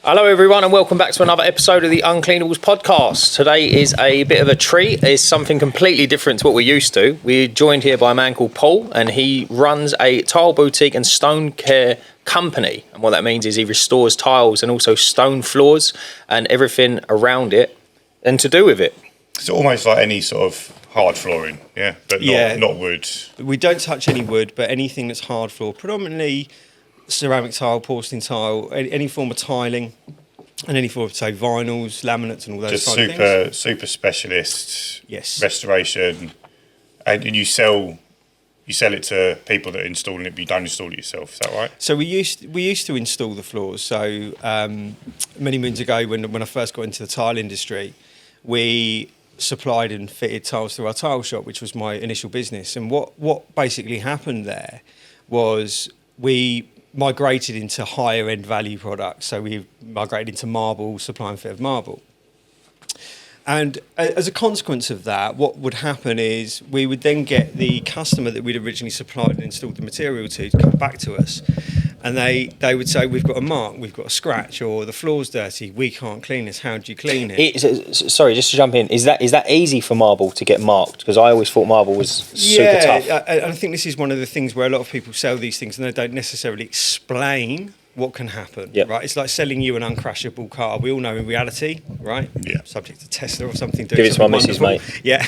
Hello everyone and welcome back to another episode of the Uncleanables Podcast. Today is a bit of a treat. It's something completely different to what we're used to. We're joined here by a man called Paul, and he runs a tile boutique and stone care company. And what that means is he restores tiles and also stone floors and everything around it and to do with it. It's almost like any sort of hard flooring, but not wood. We don't touch any wood, but anything that's hard floor, predominantly ceramic tile, porcelain tile, any form of tiling, and any form of, say, vinyls, laminates, and all those kind of things. Super specialist. Yes. Restoration, and you sell it to people that are installing it, but you don't install it yourself. Is that right? So we used to install the floors. So many moons ago, when I first got into the tile industry, we supplied and fitted tiles through our tile shop, which was my initial business. And what basically happened there was we migrated into higher end value products. So we migrated into marble, supply and fit of marble. And as a consequence of that, what would happen is we would then get the customer that we'd originally supplied and installed the material to come back to us. And they would say, we've got a mark, we've got a scratch, or the floor's dirty, we can't clean this, how do you clean it? Sorry, just to jump in, is that easy for marble to get marked? Because I always thought marble was super tough. Yeah, I think this is one of the things where a lot of people sell these things and they don't necessarily explain what can happen, right? It's like selling you an uncrashable car. We all know in reality, right? Yeah. Subject to Tesla or something. Give it to my missus, mate. Yeah.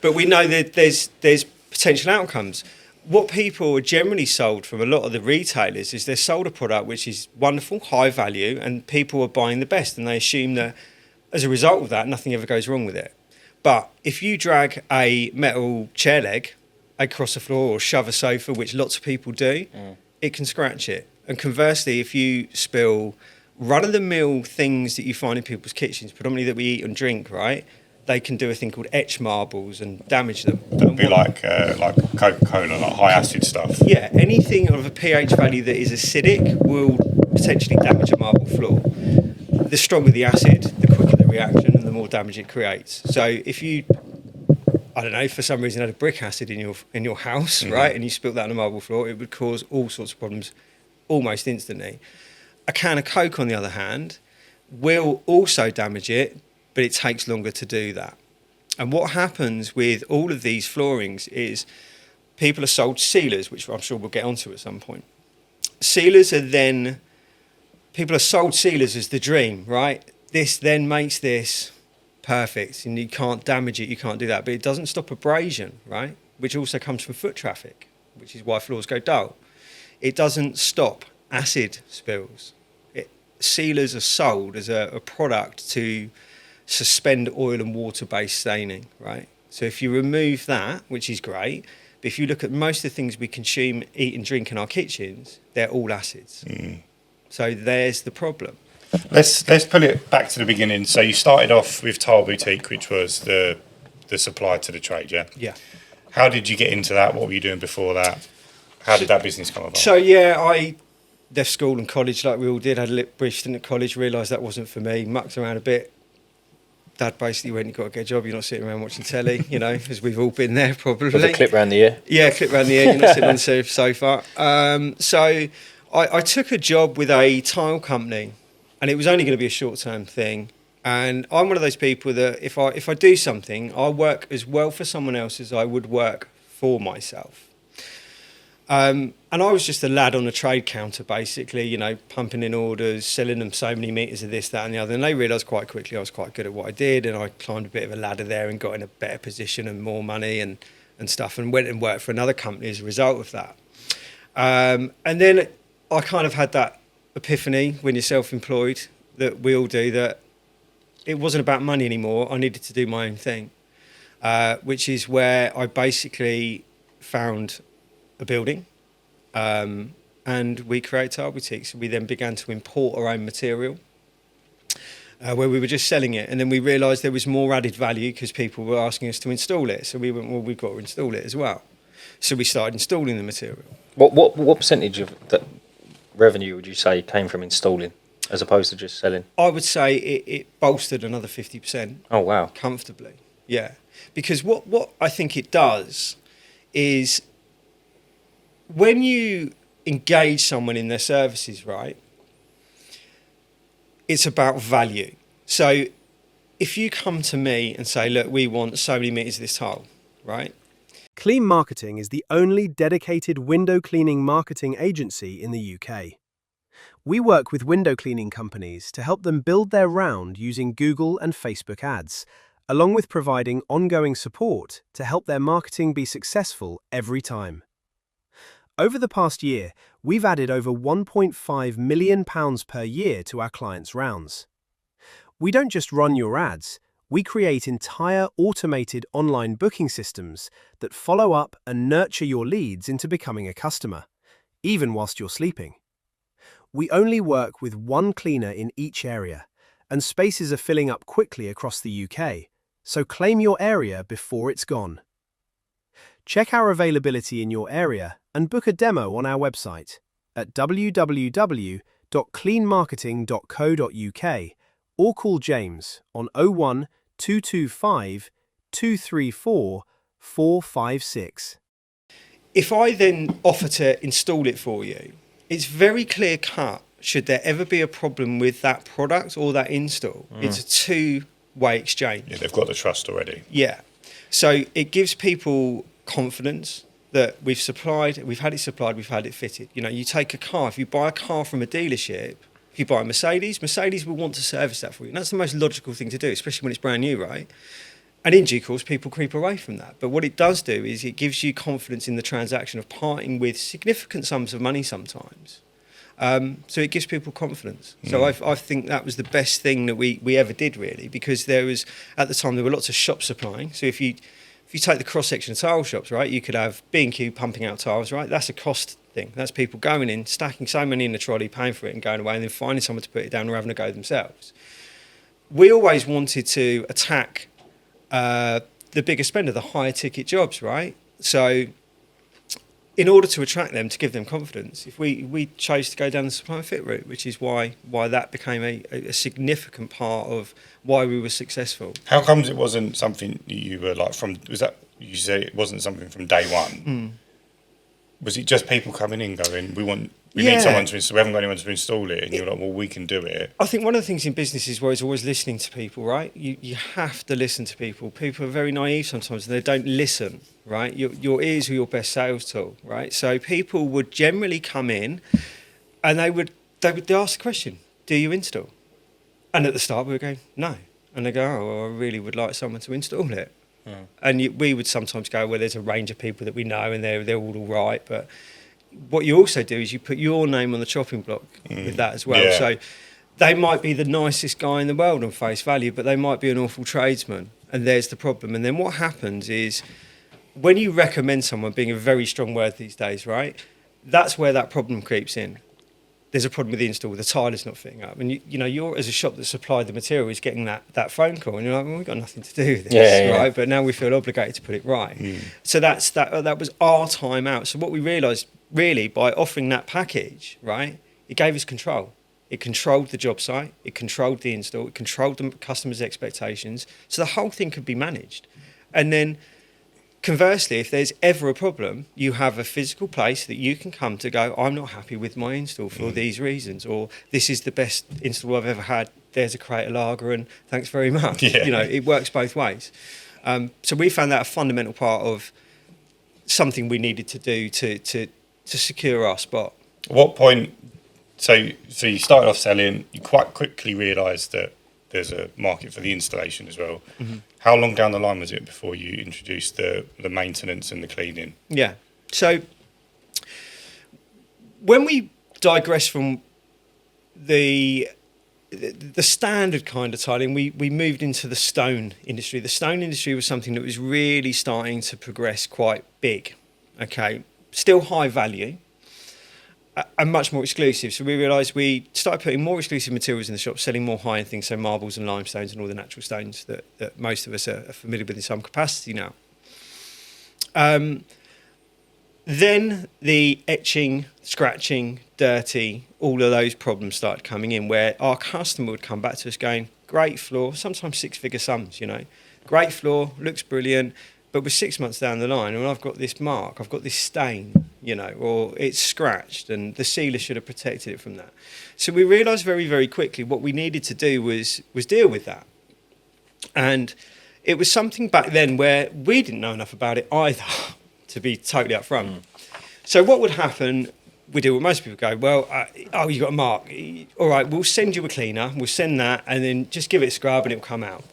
But we know that there's potential outcomes. What people are generally sold from a lot of the retailers is they're sold a product which is wonderful, high value, and people are buying the best, and they assume that as a result of that, nothing ever goes wrong with it. But if you drag a metal chair leg across the floor or shove a sofa, which lots of people do, it can scratch it. And conversely, if you spill run-of-the-mill things that you find in people's kitchens, predominantly that we eat and drink, right? They can do a thing called etch marbles and damage them. That'd be like Coca-Cola, like high acid stuff. Yeah, anything of a pH value that is acidic will potentially damage a marble floor. The stronger the acid, the quicker the reaction and the more damage it creates. So if you, I don't know, for some reason had a brick acid in your house, right, and you spilt that on a marble floor, it would cause all sorts of problems almost instantly. A can of Coke, on the other hand, will also damage it, but it takes longer to do that. And what happens with all of these floorings is people are sold sealers, which I'm sure we'll get onto at some point. People are sold sealers as the dream, right? This then makes this perfect, and you can't damage it, you can't do that. But it doesn't stop abrasion, right? Which also comes from foot traffic, which is why floors go dull. It doesn't stop acid spills. Sealers are sold as a product to suspend oil and water-based staining, right? So if you remove that, which is great, but if you look at most of the things we consume, eat and drink in our kitchens, they're all acids. So there's the problem. Let's pull it back to the beginning. So you started off with Tile Boutique, which was the supply to the trade, yeah? Yeah. How did you get into that? What were you doing before that? How did that business come about? So yeah, I left school and college like we all did, had a brief stint at college, realised that wasn't for me, mucked around a bit. Dad basically went, you've got to get a job, you're not sitting around watching telly, as we've all been there probably. With a clip round the ear. Yeah, clip round the ear, you're not sitting on the sofa. So I took a job with a tile company, and it was only going to be a short-term thing. And I'm one of those people that if I do something, I'll work as well for someone else as I would work for myself. And I was just a lad on a trade counter, basically, pumping in orders, selling them so many meters of this, that and the other. And they realised quite quickly I was quite good at what I did, and I climbed a bit of a ladder there and got in a better position and more money and stuff, and went and worked for another company as a result of that. And then I kind of had that epiphany when you're self-employed, that we all do, that it wasn't about money anymore. I needed to do my own thing, which is where I basically found a building, and we created tile boutiques. We then began to import our own material, where we were just selling it, and then we realised there was more added value because people were asking us to install it. So we went, well, we've got to install it as well. So we started installing the material. What percentage of that revenue would you say came from installing, as opposed to just selling? I would say it bolstered another 50%. Oh wow! Comfortably, yeah. Because what I think it does is, when you engage someone in their services, right, it's about value. So if you come to me and say, look, we want so many meters of this tile, right? Clean Marketing is the only dedicated window cleaning marketing agency in the UK. We work with window cleaning companies to help them build their round using Google and Facebook ads, along with providing ongoing support to help their marketing be successful every time. Over the past year, we've added over £1.5 million per year to our clients' rounds. We don't just run your ads, we create entire automated online booking systems that follow up and nurture your leads into becoming a customer, even whilst you're sleeping. We only work with one cleaner in each area, and spaces are filling up quickly across the UK, so claim your area before it's gone. Check our availability in your area and book a demo on our website at www.cleanmarketing.co.uk or call James on 01 225 234 456. If I then offer to install it for you, it's very clear cut. Should there ever be a problem with that product or that install, it's a two-way exchange. Yeah, they've got the trust already. Yeah. So it gives people confidence that we've had it supplied, we've had it fitted. You know, you take a car, if you buy a car from a dealership, if you buy a Mercedes will want to service that for you. And that's the most logical thing to do, especially when it's brand new, right? And in due course, people creep away from that. But what it does do is it gives you confidence in the transaction of parting with significant sums of money sometimes. So it gives people confidence. So I think that was the best thing that we ever did, really, because there was, at the time, there were lots of shops supplying. So if you take the cross-section of tile shops, right, you could have B&Q pumping out tiles, right? That's a cost thing. That's people going in, stacking so many in the trolley, paying for it and going away, and then finding someone to put it down or having a go themselves. We always wanted to attack the bigger spender, the higher ticket jobs, right? So in order to attract them, to give them confidence, if we chose to go down the supply and fit route, which is why that became a significant part of why we were successful. How comes it wasn't something you were like from, was that, you say it wasn't something from day one? Was it just people coming in going, we need someone to install, we haven't got anyone to install it, and you're like, well, we can do it? I think one of the things in business is always listening to people, right? You have to listen to people. People are very naive sometimes, and they don't listen, right? Your ears are your best sales tool, right? So people would generally come in, and they would ask the question, do you install? And at the start, we would go, no. And they go, oh, well, I really would like someone to install it. And we would sometimes go, well, there's a range of people that we know, and they're all right, but what you also do is you put your name on the chopping block with that as well. Yeah. So they might be the nicest guy in the world on face value, but they might be an awful tradesman, and there's the problem. And then what happens is when you recommend someone, being a very strong word these days, right, that's where that problem creeps in. There's a problem with the install, the tile is not fitting up. And you're as a shop that supplied the material is getting that phone call, and you're like, well, we've got nothing to do with this, right? But now we feel obligated to put it right. So that was our time out. So what we realised, really, by offering that package, right, it gave us control. It controlled the job site, it controlled the install, it controlled the customer's expectations, so the whole thing could be managed. And then conversely, if there's ever a problem, you have a physical place that you can come to go, I'm not happy with my install for these reasons, or this is the best install I've ever had, there's a crate of lager and thanks very much. It works both ways. So we found that a fundamental part of something we needed to do to secure our spot. At what point, so you started off selling, you quite quickly realised that there's a market for the installation as well. How long down the line was it before you introduced the maintenance and the cleaning? Yeah. So when we digress from the standard kind of tiling, we moved into the stone industry. The stone industry was something that was really starting to progress quite big. Okay, still high value and much more exclusive. So we realised we started putting more exclusive materials in the shop, selling more high-end things, so marbles and limestones and all the natural stones that most of us are familiar with in some capacity now. Then the etching, scratching, dirty, all of those problems started coming in, where our customer would come back to us going, great floor, sometimes six-figure sums, great floor, looks brilliant, But we're 6 months down the line and I've got this mark, I've got this stain, or it's scratched, and the sealer should have protected it from that. So we realised very, very quickly what we needed to do was deal with that. And it was something back then where we didn't know enough about it either, to be totally upfront. So what would happen, we do what most people go, well, you got a mark. All right, we'll send you a cleaner, we'll send that, and then just give it a scrub and it'll come out.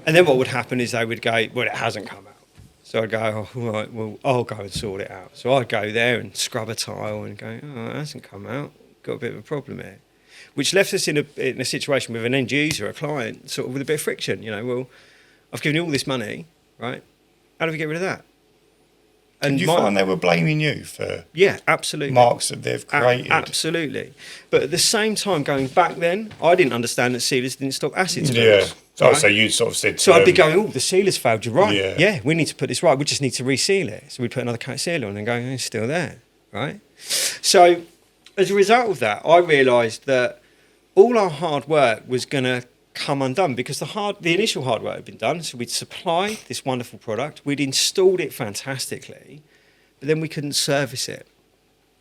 And then what would happen is they would go, well, it hasn't come out. So I'd go, all right, well, I'll go and sort it out. So I'd go there and scrub a tile and go, oh, it hasn't come out. Got a bit of a problem here. Which left us in a situation with an end user, a client, sort of with a bit of friction. Well, I've given you all this money, right? How do we get rid of that? And you find they were blaming you for absolutely marks that they've created? Absolutely. But at the same time, going back then, I didn't understand that sealers didn't stop acid spills. Yeah. Right? So you sort of said... So I'd be going, oh, the sealer's failed, you're right. Yeah. We need to put this right. We just need to reseal it. So we'd put another coat of sealer on and go, it's still there, right? So as a result of that, I realised that all our hard work was going to come undone because the initial hard work had been done. So we'd supplied this wonderful product, we'd installed it fantastically, but then we couldn't service it.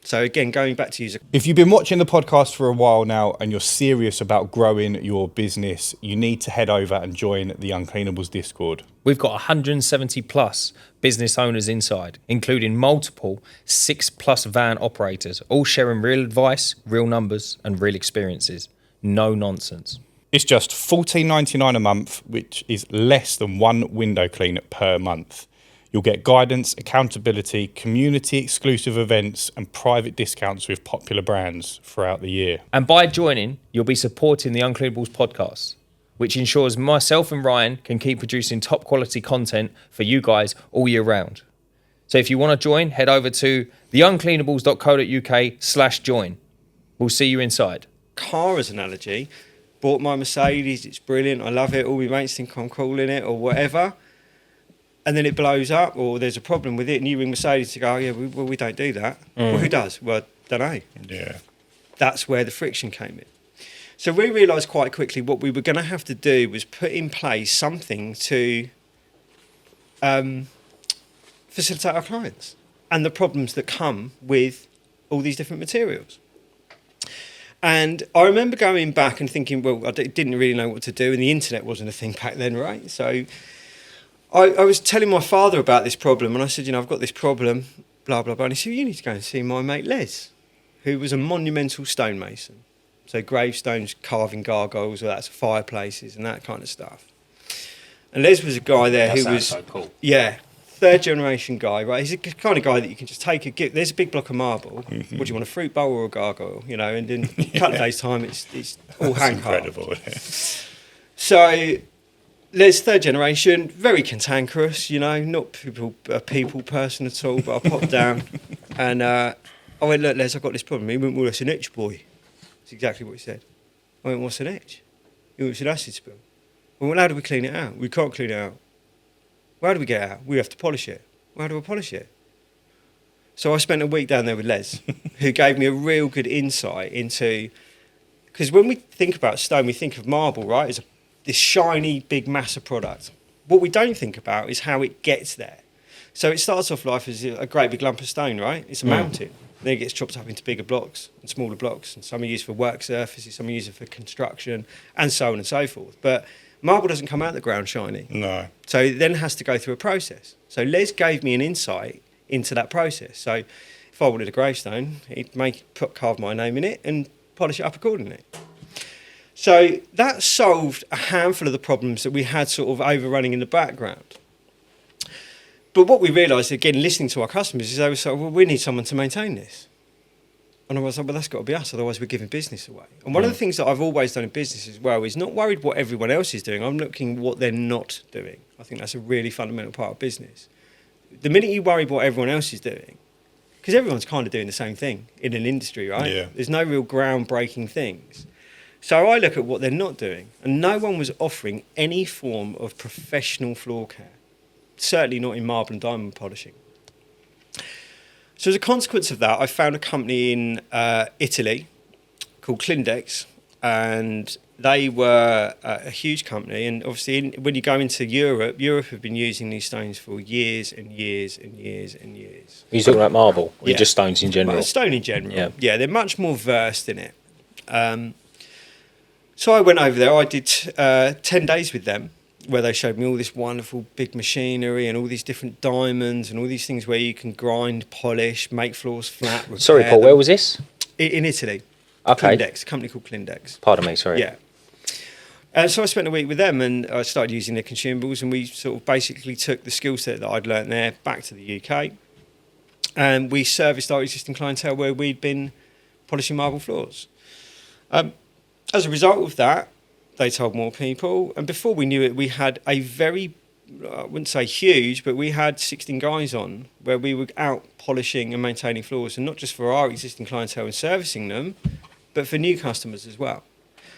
So again, going back to user. If you've been watching the podcast for a while now and you're serious about growing your business, you need to head over and join the Uncleanables Discord. We've got 170 plus business owners inside, including multiple 6+ van operators, all sharing real advice, real numbers, and real experiences. No nonsense. It's just $14.99 a month, which is less than one window clean per month. You'll get guidance, accountability, community-exclusive events and private discounts with popular brands throughout the year. And by joining, you'll be supporting the Uncleanables Podcast, which ensures myself and Ryan can keep producing top quality content for you guys all year round. So if you want to join, head over to theuncleanables.co.uk/join. We'll see you inside. Car as an analogy, bought my Mercedes, it's brilliant, I love it, all my mates think I'm cool in it or whatever. And then it blows up or there's a problem with it and you ring Mercedes to go, we don't do that. Well, who does? Well, don't know. Yeah. That's where the friction came in. So we realised quite quickly what we were going to have to do was put in place something to facilitate our clients and the problems that come with all these different materials. And I remember going back and thinking, well, I didn't really know what to do and the internet wasn't a thing back then, right? So I was telling my father about this problem and I said, I've got this problem, blah, blah, blah. And he said, you need to go and see my mate Les, who was a monumental stonemason. So gravestones, carving gargoyles, that's fireplaces and that kind of stuff. And Les was a guy there who was... so cool. Yeah, third generation guy, right? He's the kind of guy that you can just take there's a big block of marble. Mm-hmm. What do you want, a fruit bowl or a gargoyle? And in a couple of days' time, it's all hand carved. Incredible. So... Les, third generation, very cantankerous, not a people person at all, but I popped down and I went, look, Les, I've got this problem. He went, well, it's an itch, boy. That's exactly what he said. I went, what's an itch? He went, it's an acid spill. Well, how do we clean it out? We can't clean it out. Well, how do we get it out? We have to polish it. Well, how do I polish it? So I spent a week down there with Les, who gave me a real good insight into... Because when we think about stone, we think of marble, right? It's this shiny, big mass of product. What we don't think about is how it gets there. So it starts off life as a great big lump of stone, right? It's a mountain. Then it gets chopped up into bigger blocks and smaller blocks. And some are used for work surfaces, some are used for construction, and so on and so forth. But marble doesn't come out of the ground shiny. No. So it then has to go through a process. So Les gave me an insight into that process. So if I wanted a gravestone, he'd carve my name in it and polish it up accordingly. So that solved a handful of the problems that we had sort of overrunning in the background. But what we realised, again, listening to our customers, is they were saying, well, we need someone to maintain this. And I was like, well, that's got to be us, otherwise we're giving business away. And one of the things that I've always done in business as well is not worried what everyone else is doing. I'm looking what they're not doing. I think that's a really fundamental part of business. The minute you worry what everyone else is doing, because everyone's kind of doing the same thing in an industry, right? Yeah. There's no real groundbreaking things. So I look at what they're not doing, and no one was offering any form of professional floor care, certainly not in marble and diamond polishing. So as a consequence of that, I found a company in Italy called Clindex, and they were a huge company. And obviously, when you go into Europe have been using these stones for years and years and years and years. Are you talking about marble, or Yeah. just stones in general? Well, stone in general. Yeah. Yeah, they're much more versed in it. So I went over there. I did 10 days with them, where they showed me all this wonderful big machinery and all these different diamonds and all these things where you can grind, polish, make floors flat. Sorry, repair Paul, them. where was this? In Italy. Okay. Clindex, a company called Clindex. Pardon me, sorry. Yeah. So I spent a week with them, and I started using their consumables, and we sort of basically took the skill set that I'd learnt there back to the UK, and we serviced our existing clientele where we'd been polishing marble floors. As a result of that, they told more people, and before we knew it, we had a very, I wouldn't say huge, but we had 16 guys on where we were out polishing and maintaining floors, and not just for our existing clientele and servicing them, but for new customers as well.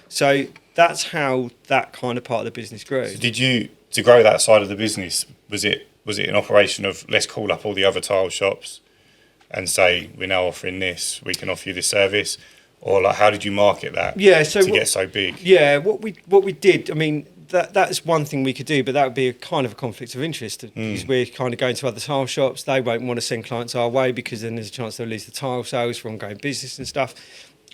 So that's how that kind of part of the business grew. So did you, to grow that side of the business, was it an operation of let's call up all the other tile shops and say we're now offering this, we can offer you this service, or like how did you market that? Yeah, so to get so big. Yeah, what we did, I mean, that's one thing we could do, but that would be a kind of a conflict of interest because we're kind of going to other tile shops. They won't want to send clients our way because then there's a chance they'll lose the tile sales for ongoing business and stuff.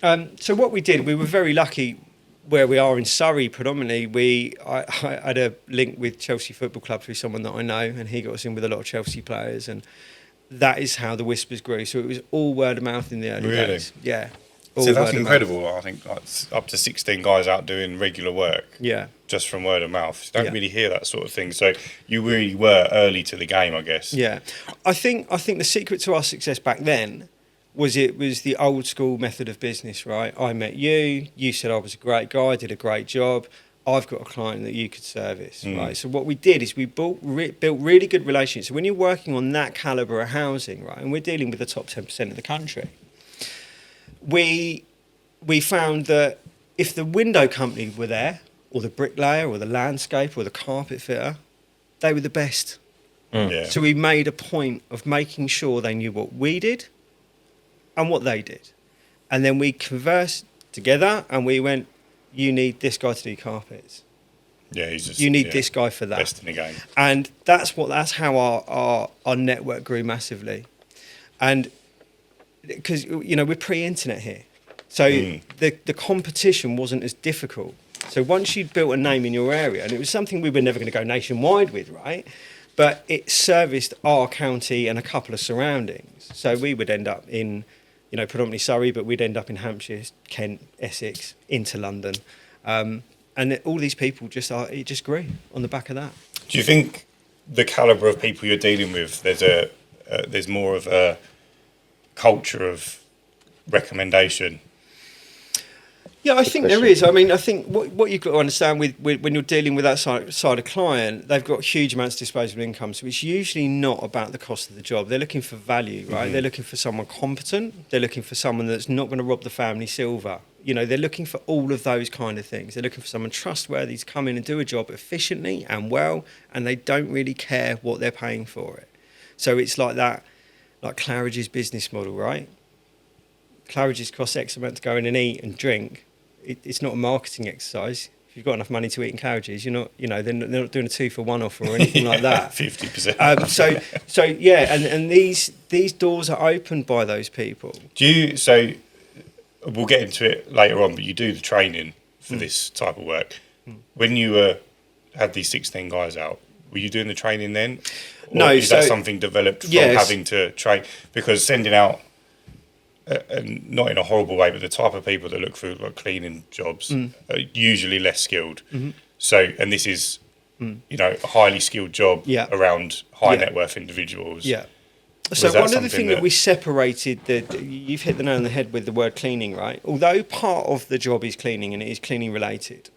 So what we did, we were very lucky where we are in Surrey predominantly. I had a link with Chelsea Football Club through someone that I know, and he got us in with a lot of Chelsea players, and that is how the whispers grew. So it was all word of mouth in the early Really? days. Yeah. So that's incredible. I think like up to 16 guys out doing regular work. Yeah. Just from word of mouth. You don't Yeah. really hear that sort of thing. So you really were early to the game, I guess. Yeah, I think the secret to our success back then was it was the old school method of business, right? I met you, you said I was a great guy, did a great job. I've got a client that you could service, right? So what we did is we built really good relationships. So when you're working on that calibre of housing, right, and we're dealing with the top 10% of the country, we found that if the window company were there, or the bricklayer, or the landscaper, or the carpet fitter, they were the best. Yeah. So we made a point of making sure they knew what we did and what they did. And then we conversed together and we went, you need this guy to do carpets. Yeah, he's just, You need this guy for that. best in the game. And that's how our network grew massively. And because, you know, we're pre-internet here. So the competition wasn't as difficult. So once you'd built a name in your area, and it was something we were never going to go nationwide with, right? But it serviced our county and a couple of surroundings. So we would end up in, you know, predominantly Surrey, but we'd end up in Hampshire, Kent, Essex, into London. And all these people it just grew on the back of that. Do you think the calibre of people you're dealing with, there's more of a culture of recommendation? Yeah, I think there is. I mean, I think what you've got to understand with when you're dealing with that side of client, they've got huge amounts of disposable income. So it's usually not about the cost of the job. They're looking for value, right? They're looking for someone competent. They're looking for someone that's not going to rob the family silver. You know, they're looking for all of those kind of things. They're looking for someone trustworthy to come in and do a job efficiently and well, and they don't really care what they're paying for it. So it's like that, like Claridge's business model, right? Claridge's costs X amount to go in and eat and drink. It's not a marketing exercise. If you've got enough money to eat in Claridge's, you're not, you know, they're not doing a 2-for-1 offer or anything like that. 50%. So yeah, and these doors are opened by those people. So we'll get into it later on, but you do the training for this type of work. When you had these 16 guys out, were you doing the training then? Or No, is that something developed from having to train? Because sending out, and not in a horrible way, but the type of people that look for like cleaning jobs are usually less skilled. So, and this is, you know, a highly skilled job around high net worth individuals. Yeah. So one of the things that we separated, you've hit the nail on the head with the word cleaning, right? Although part of the job is cleaning and it is cleaning related,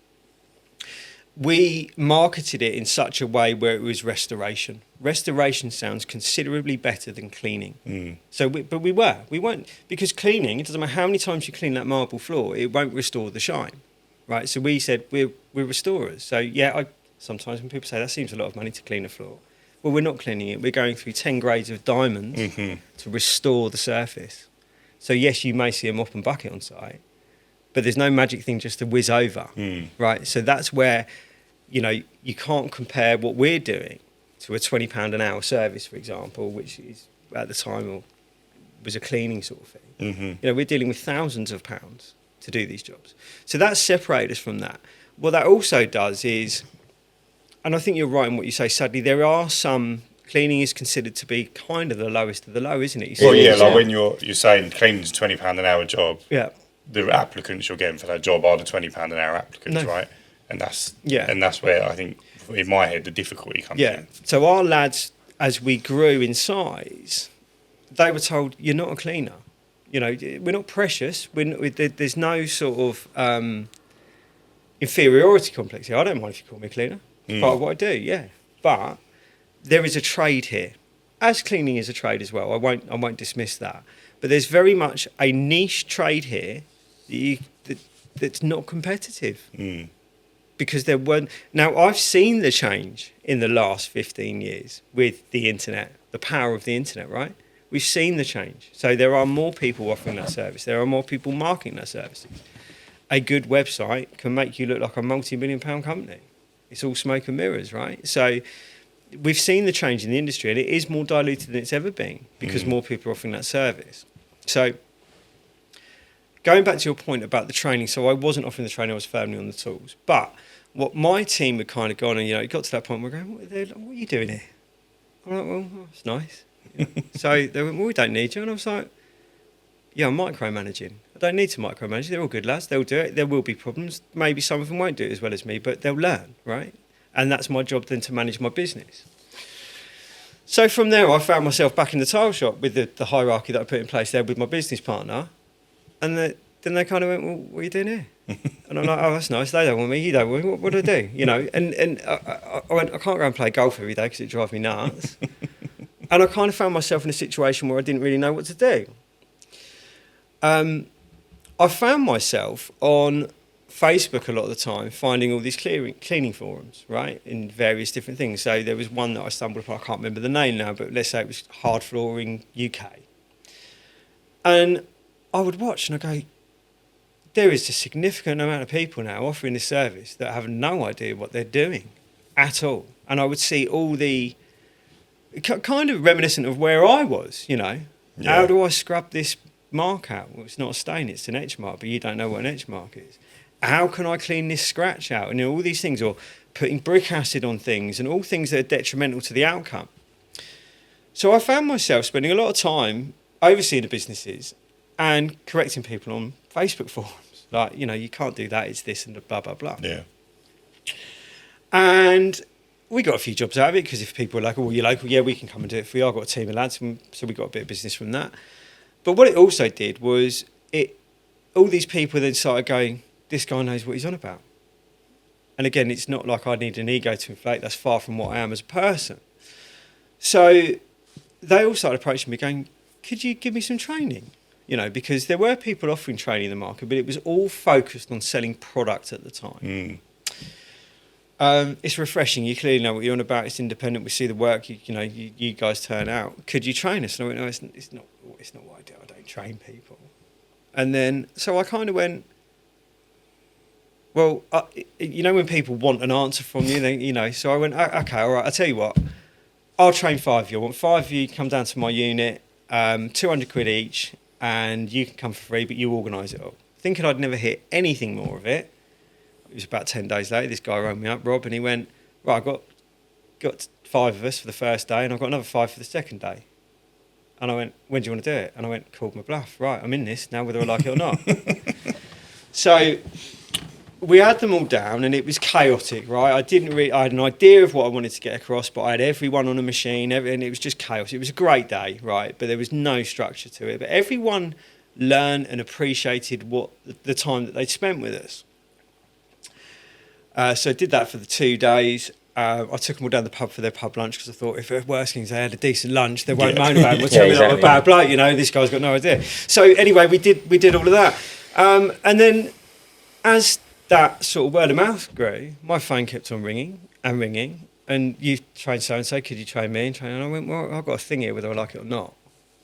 we marketed it in such a way where it was restoration. Restoration sounds considerably better than cleaning. So, but we weren't, because cleaning, it doesn't matter how many times you clean that marble floor, it won't restore the shine, right? So we said we're restorers. So yeah, sometimes when people say that seems a lot of money to clean a floor, well, we're not cleaning it. We're going through 10 grades of diamonds to restore the surface. So yes, you may see a mop and bucket on site, but there's no magic thing just to whiz over, right? So that's where, you can't compare what we're doing to a £20 an hour service, for example, which is at the time was a cleaning sort of thing. We're dealing with thousands of pounds to do these jobs. So that's separated us from that. What that also does is, and I think you're right in what you say, sadly, there are some, cleaning is considered to be kind of the lowest of the low, isn't it? Well, yeah, like when you're saying cleaning's £20 an hour job, yeah, the applicants you're getting for that job are the £20 an hour applicants, right? And that's where I think, in my head, the difficulty comes in. Yeah. So our lads, as we grew in size, they were told, you're not a cleaner. We're not precious. There's no sort of inferiority complex here. I don't mind if you call me a cleaner. It's part of what I do, yeah. But there is a trade here. As cleaning is a trade as well. I won't dismiss that. But there's very much a niche trade here that's not competitive. Because there weren't. Now, I've seen the change in the last 15 years with the internet, the power of the internet, right? We've seen the change. So there are more people offering that service. There are more people marketing that service. A good website can make you look like a multi-million-pound company. It's all smoke and mirrors, right? So we've seen the change in the industry, and it is more diluted than it's ever been because more people are offering that service. So going back to your point about the training, so I wasn't offering the training, I was firmly on the tools. But what my team had kind of gone, and it got to that point where we're going, what are you doing here? I'm like, well, it's nice. So they went, well, we don't need you. And I was like, yeah, I'm micromanaging. I don't need to micromanage. They're all good lads. They'll do it. There will be problems. Maybe some of them won't do it as well as me, but they'll learn, right? And that's my job then to manage my business. So from there, I found myself back in the tile shop with the hierarchy that I put in place there with my business partner. And then they kind of went, well, what are you doing here? And I'm like, oh, that's nice. They don't want me. You don't want me. What do I do? And I went, I can't go and play golf every day because it drives me nuts. And I kind of found myself in a situation where I didn't really know what to do. I found myself on Facebook a lot of the time finding all these cleaning forums, right, in various different things. So there was one that I stumbled upon, I can't remember the name now, but let's say it was Hard Flooring UK. And I would watch and I go, there is a significant amount of people now offering this service that have no idea what they're doing at all. And I would see all the, kind of reminiscent of where I was, Yeah. How do I scrub this mark out? Well, it's not a stain, it's an etch mark, but you don't know what an etch mark is. How can I clean this scratch out? And all these things, or putting brick acid on things, and all things that are detrimental to the outcome. So I found myself spending a lot of time overseeing the businesses and correcting people on Facebook forums. Like, you can't do that, it's this and blah, blah, blah. Yeah. And we got a few jobs out of it because if people were like, oh, well, you're local, yeah, we can come and do it for you. I've got a team of lads, so we got a bit of business from that. But what it also did was all these people then started going, this guy knows what he's on about. And again, it's not like I need an ego to inflate. That's far from what I am as a person. So they all started approaching me going, could you give me some training? Because there were people offering training in the market, but it was all focused on selling product at the time. It's refreshing. You clearly know what you're on about. It's independent. We see the work. You guys turn out. Could you train us? And I went, no, it's not what I do. I don't train people. And then so I kind of went, well, when people want an answer from you, then So I went, okay, all right. I'll tell you what. I'll train 5 of you. I want 5 of you. Come down to my unit. 200 quid each, and you can come for free, but you organise it all. Thinking I'd never hear anything more of it. It was about 10 days later, this guy rang me up, Rob, and he went, right, I've got 5 of us for the first day, and I've got another 5 for the second day. And I went, when do you want to do it? And I went, called my bluff. Right, I'm in this now, whether I like it or not. So we had them all down, and it was chaotic, right? I had an idea of what I wanted to get across, but I had everyone on a machine, and it was just chaos. It was a great day, right? But there was no structure to it. But everyone learned and appreciated what the time that they'd spent with us. So I did that for the 2 days. I took them all down the pub for their pub lunch because I thought if at Worskings they had a decent lunch, they won't moan about it. We'll tell me I'm a bad bloke, this guy's got no idea. So anyway, we did all of that. And then as that sort of word of mouth grew, my phone kept on ringing. And you train so-and-so, could you train me? And I went, well, I've got a thing here whether I like it or not.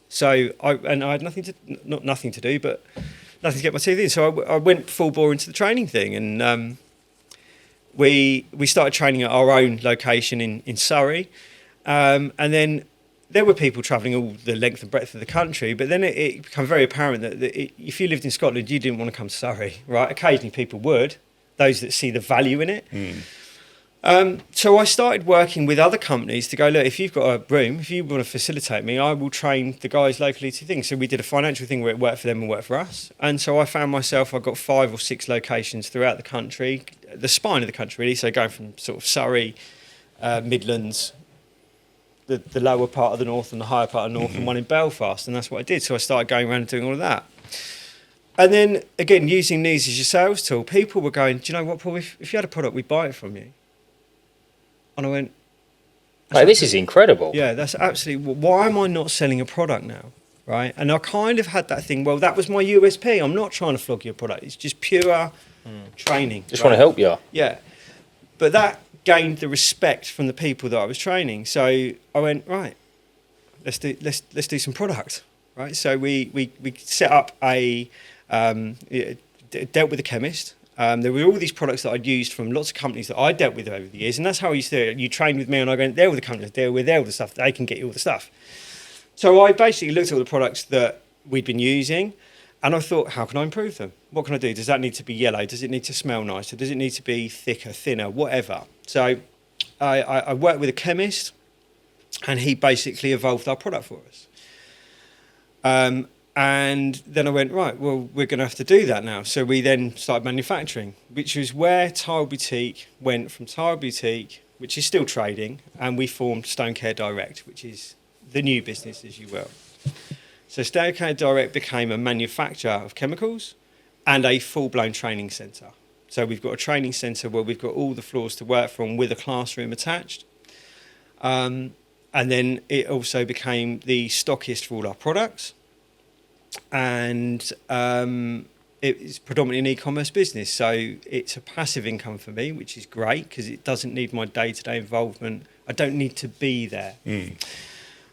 So I had nothing to do, but nothing to get my teeth in. So I went full bore into the training thing, and we started training at our own location in Surrey, and then there were people travelling all the length and breadth of the country. But then it became very apparent that if you lived in Scotland, you didn't want to come to Surrey, right? Occasionally people would, those that see the value in it. So I started working with other companies to go, look, if you've got a room, if you want to facilitate me, I will train the guys locally to things. So we did a financial thing where it worked for them and worked for us. And so I found myself, I've got 5 or 6 locations throughout the country, the spine of the country really. So going from sort of Surrey, Midlands, the lower part of the north and the higher part of the north, and one in Belfast. And that's what I did. So I started going around and doing all of that. And then again, using these as your sales tool, people were going, do you know what, Paul, if you had a product, we'd buy it from you. And I went, Hey, this is incredible. yeah, that's absolutely, why am I not selling a product now, right? And I kind of had that thing, well, that was my USP. I'm not trying to flog your product. It's just pure training. Just want to help you. Yeah. But that gained the respect from the people that I was training. So I went, right, let's do some product, right? So we set up dealt with a chemist. There were all these products that I'd used from lots of companies that I dealt with over the years, and that's how I used to do it. You train with me and I go, there with the companies, there with the stuff, they can get you all the stuff. So I basically looked at all the products that we'd been using, and I thought, how can I improve them? What can I do? Does that need to be yellow? Does it need to smell nicer? Does it need to be thicker, thinner, whatever? So I worked with a chemist, and he basically evolved our product for us. And then I went, right, well, we're going to have to do that now. So we then started manufacturing, which was where Tile Boutique went from Tile Boutique, which is still trading, and we formed Stone Care Direct, which is the new business, as you will. So Stone Care Direct became a manufacturer of chemicals and a full-blown training centre. So we've got a training centre where we've got all the floors to work from with a classroom attached. And then it also became the stockist for all our products. And it's predominantly an e-commerce business, so it's a passive income for me, which is great because it doesn't need my day-to-day involvement. I don't need to be there.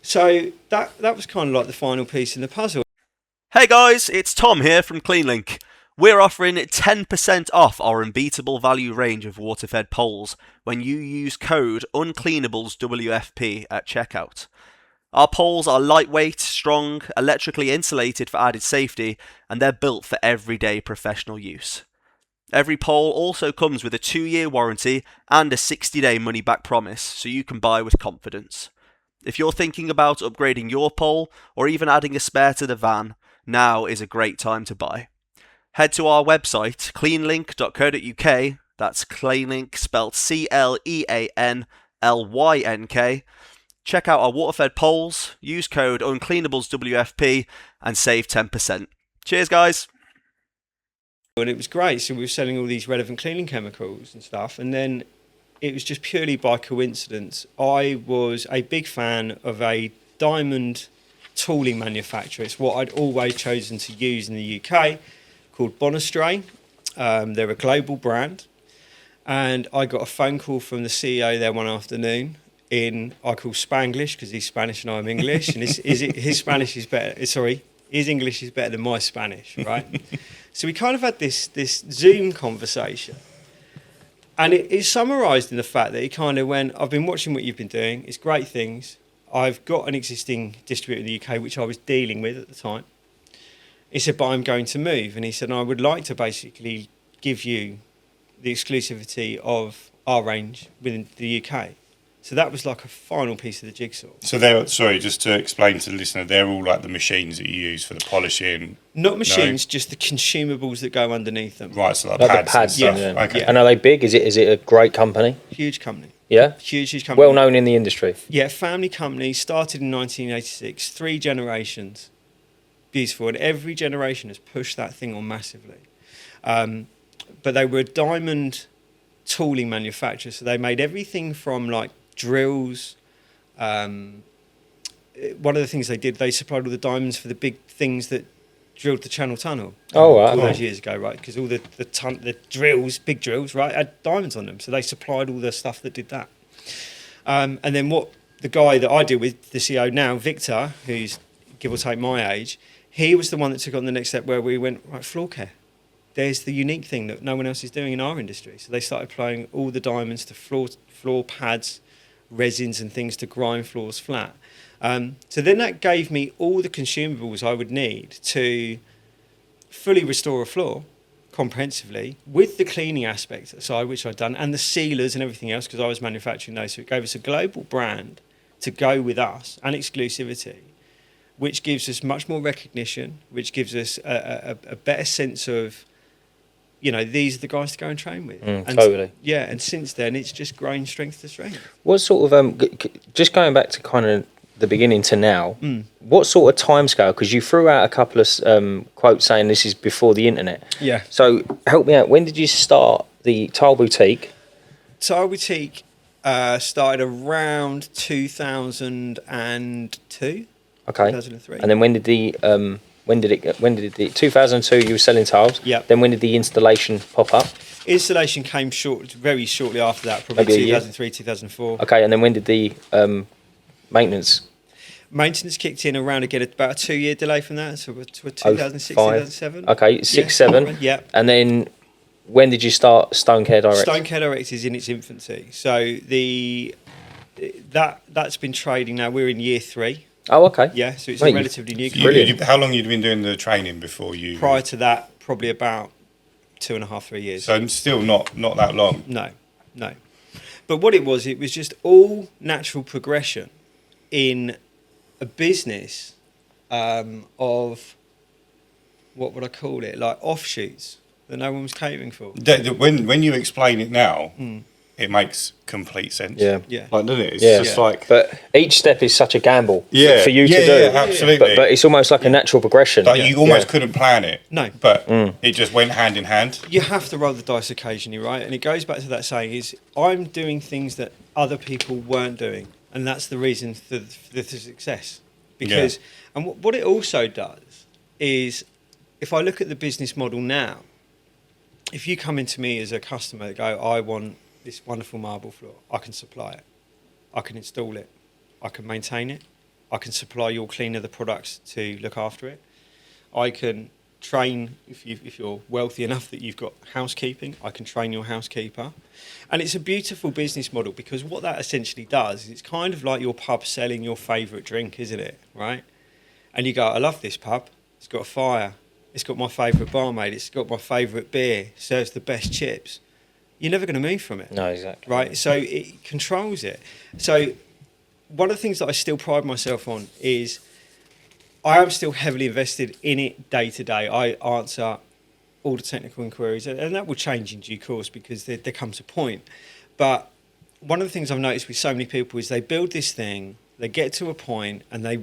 So that was kind of like the final piece in the puzzle. Hey guys, it's Tom here from CleanLink. We're offering 10% off our unbeatable value range of water-fed poles when you use code Uncleanables WFP at checkout. Our poles are lightweight, strong, electrically insulated for added safety, and they're built for everyday professional use. Every pole also comes with a 2-year warranty and a 60-day money-back promise, so you can buy with confidence. If you're thinking about upgrading your pole, or even adding a spare to the van, now is a great time to buy. Head to our website, cleanlink.co.uk, that's CleanLink spelled CleanLynk, check out our water-fed poles, use code UncleanablesWFP, and save 10%. Cheers, guys! And it was great. So we were selling all these relevant cleaning chemicals and stuff. And then it was just purely by coincidence. I was a big fan of a diamond tooling manufacturer. It's what I'd always chosen to use in the UK, called Bonastray. They're a global brand. And I got a phone call from the CEO there one afternoon I call Spanglish because he's Spanish and I'm English, and his Spanish is better. Sorry, his English is better than my Spanish, right? So we kind of had this Zoom conversation, and it summarised in the fact that he kind of went, "I've been watching what you've been doing. It's great things. I've got an existing distributor in the UK which I was dealing with at the time." He said, "But I'm going to move," and he said, "I would like to basically give you the exclusivity of our range within the UK." So that was like a final piece of the jigsaw. So just to explain to the listener, they're all like the machines that you use for the polishing? Not machines, just the consumables that go underneath them. Right, so like Like pads. the pads, and yeah. stuff. Okay. And are they big? Is it a great company? Huge company. Yeah? Huge company. Well known in the industry. Yeah, family company, started in 1986, 3 generations. Beautiful. And every generation has pushed that thing on massively. But they were a diamond tooling manufacturer, so they made everything from like drills. One of the things they did, they supplied all the diamonds for the big things that drilled the Channel Tunnel. Oh, right. All those years ago, right? Because all the drills, big drills, right, had diamonds on them. So they supplied all the stuff that did that. And then what the guy that I deal with, the CEO now, Victor, who's give or take my age, he was the one that took on the next step where we went, right, floor care. There's the unique thing that no one else is doing in our industry. So they started applying all the diamonds to floor pads, resins and things to grind floors flat. So then that gave me all the consumables I would need to fully restore a floor comprehensively with the cleaning aspect aside, which I'd done, and the sealers and everything else because I was manufacturing those. So it gave us a global brand to go with us and exclusivity, which gives us much more recognition, which gives us a better sense of, these are the guys to go and train with. And totally. Yeah, and since then, it's just grown strength to strength. What sort of, just going back to kind of the beginning to now, what sort of timescale? Because you threw out a couple of quotes saying this is before the internet. Yeah. So help me out. When did you start the Tile Boutique? Tile Boutique started around 2002. Okay. 2003. And then when did the 2002 you were selling tiles? Yeah. Then when did the installation pop up? Installation came very shortly after that, probably Maybe a year? 2003, 2004. Okay, and then when did the maintenance? Maintenance kicked in around again about a 2-year delay from that, so 2006, 05. 2007. Okay, 6, 7. Yeah. And then when did you start Stone Care Direct? Stone Care Direct is in its infancy. So that's been trading now. We're in year 3. Oh, okay. Yeah, so it's Right, a relatively new Brilliant. How long you'd been doing the training before you? Prior to that, probably about 2.5, 3 years. So still not that long. No. But what it was just all natural progression in a business of, what would I call it, like offshoots that no one was catering for. When you explain it now, it makes complete sense. Yeah. Yeah. Like, doesn't it? It's Yeah. just like... But each step is such a gamble for you to do. Yeah, absolutely. But it's almost like a natural progression. Like you almost couldn't plan it. No. But it just went hand in hand. You have to roll the dice occasionally, right? And it goes back to that saying is, I'm doing things that other people weren't doing. And that's the reason for the success. Because, and what it also does is, if I look at the business model now, if you come into me as a customer and go, I want this wonderful marble floor, I can supply it. I can install it. I can maintain it. I can supply your cleaner the products to look after it. I can train, if you're wealthy enough that you've got housekeeping, I can train your housekeeper. And it's a beautiful business model because what that essentially does is it's kind of like your pub selling your favourite drink, isn't it? Right? And you go, I love this pub. It's got a fire. It's got my favourite barmaid. It's got my favourite beer. Serves the best chips. You're never going to move from it. No, exactly. Right? So it controls it. So one of the things that I still pride myself on is I am still heavily invested in it day to day. I answer all the technical inquiries, and that will change in due course because there comes a point. But one of the things I've noticed with so many people is they build this thing, they get to a point, and they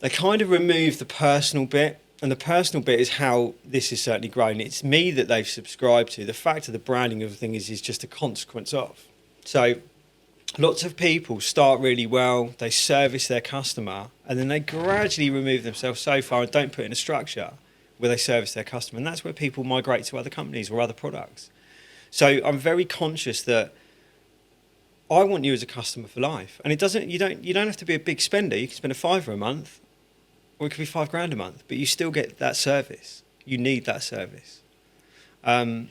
kind of remove the personal bit. And the personal bit is how this has certainly grown. It's me that they've subscribed to. The fact of the branding of the thing is just a consequence of. So lots of people start really well, they service their customer, and then they gradually remove themselves so far and don't put in a structure where they service their customer. And that's where people migrate to other companies or other products. So I'm very conscious that I want you as a customer for life. And you don't have to be a big spender. You can spend £5 a month, or it could be £5,000 a month, but you still get that service. You need that service. And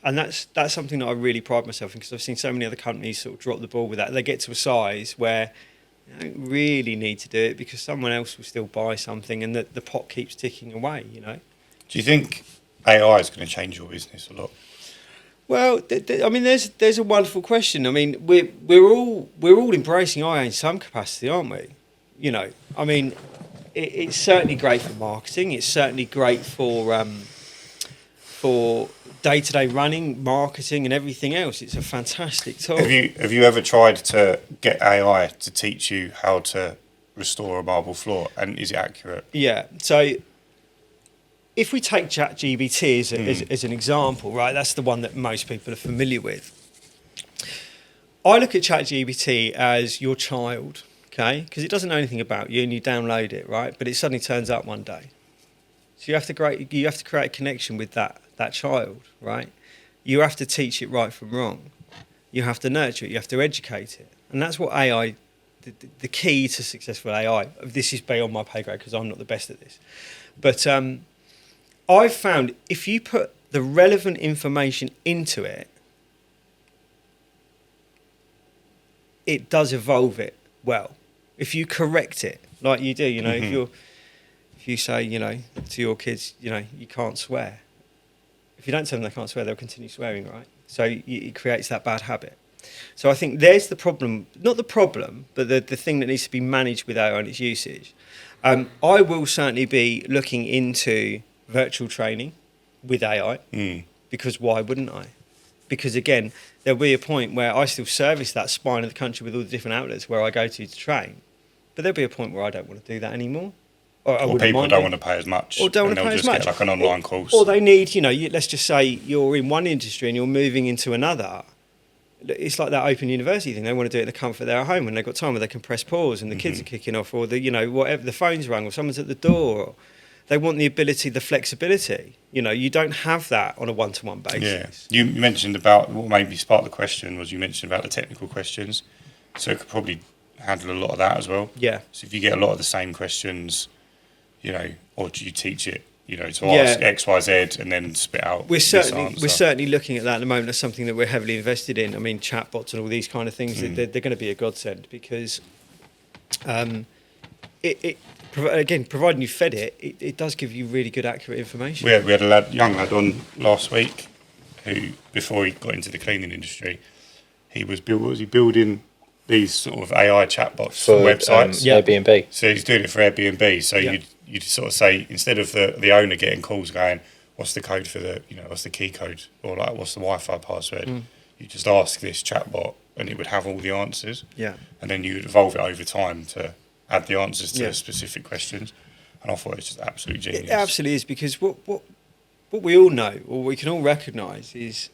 that's something that I really pride myself in because I've seen so many other companies sort of drop the ball with that. They get to a size where they don't really need to do it because someone else will still buy something and the pot keeps ticking away, Do you think AI is going to change your business a lot? Well, I mean, there's a wonderful question. I mean, we're all embracing AI in some capacity, aren't we? I mean, it's certainly great for marketing. It's certainly great for day-to-day running, marketing, and everything else. It's a fantastic tool. Have you ever tried to get AI to teach you how to restore a marble floor, and is it accurate? Yeah. So if we take ChatGPT as an example, right, that's the one that most people are familiar with. I look at ChatGPT as your child, okay, because it doesn't know anything about you, and you download it, right? But it suddenly turns up one day. So you have to create a connection with that child, right? You have to teach it right from wrong. You have to nurture it. You have to educate it, and that's what AI the key to successful AI. This is beyond my pay grade because I'm not the best at this. But I've found if you put the relevant information into it, it does evolve it well. If you correct it like you do, you know, if you say, you know, to your kids, you know, you can't swear. If you don't tell them they can't swear, they'll continue swearing, right? So it creates that bad habit. So I think there's the problem, not the problem, but the thing that needs to be managed with AI and its usage. I will certainly be looking into virtual training with AI because why wouldn't I? Because again, there'll be a point where I still service that spine of the country with all the different outlets where I go to train. But there'll be a point where I don't want to do that anymore. Or people don't want to pay as much. Or don't want to pay as much. Get like an online course. Or they need, you know, let's just say you're in one industry and you're moving into another. It's like that open university thing. They want to do it in the comfort of their home when they've got time where they can press pause and the kids are kicking off or whatever, the phone's rung or someone's at the door. Or they want the ability, the flexibility. You know, you don't have that on a one-to-one basis. Yeah. You mentioned about what made me spark the question was you mentioned about the technical questions. So it could probably handle a lot of that as well. Yeah. So if you get a lot of the same questions, you know, or do you teach it, you know, to ask X, Y, Z and then spit out we're certainly looking at that at the moment as something that we're heavily invested in. I mean, chatbots and all these kind of things, they're going to be a godsend because again, providing you fed it does give you really good, accurate information. We had a young lad on last week who, before he got into the cleaning industry, he was building these sort of AI chatbots for websites. Airbnb. So he's doing it for Airbnb. So you'd sort of say, instead of the owner getting calls going, what's the code for what's the key code? Or like, what's the Wi-Fi password? You just ask this chatbot and it would have all the answers. Yeah. And then you would evolve it over time to add the answers to specific questions. And I thought it's just absolutely genius. It absolutely is, because what we all know, or we can all recognise, is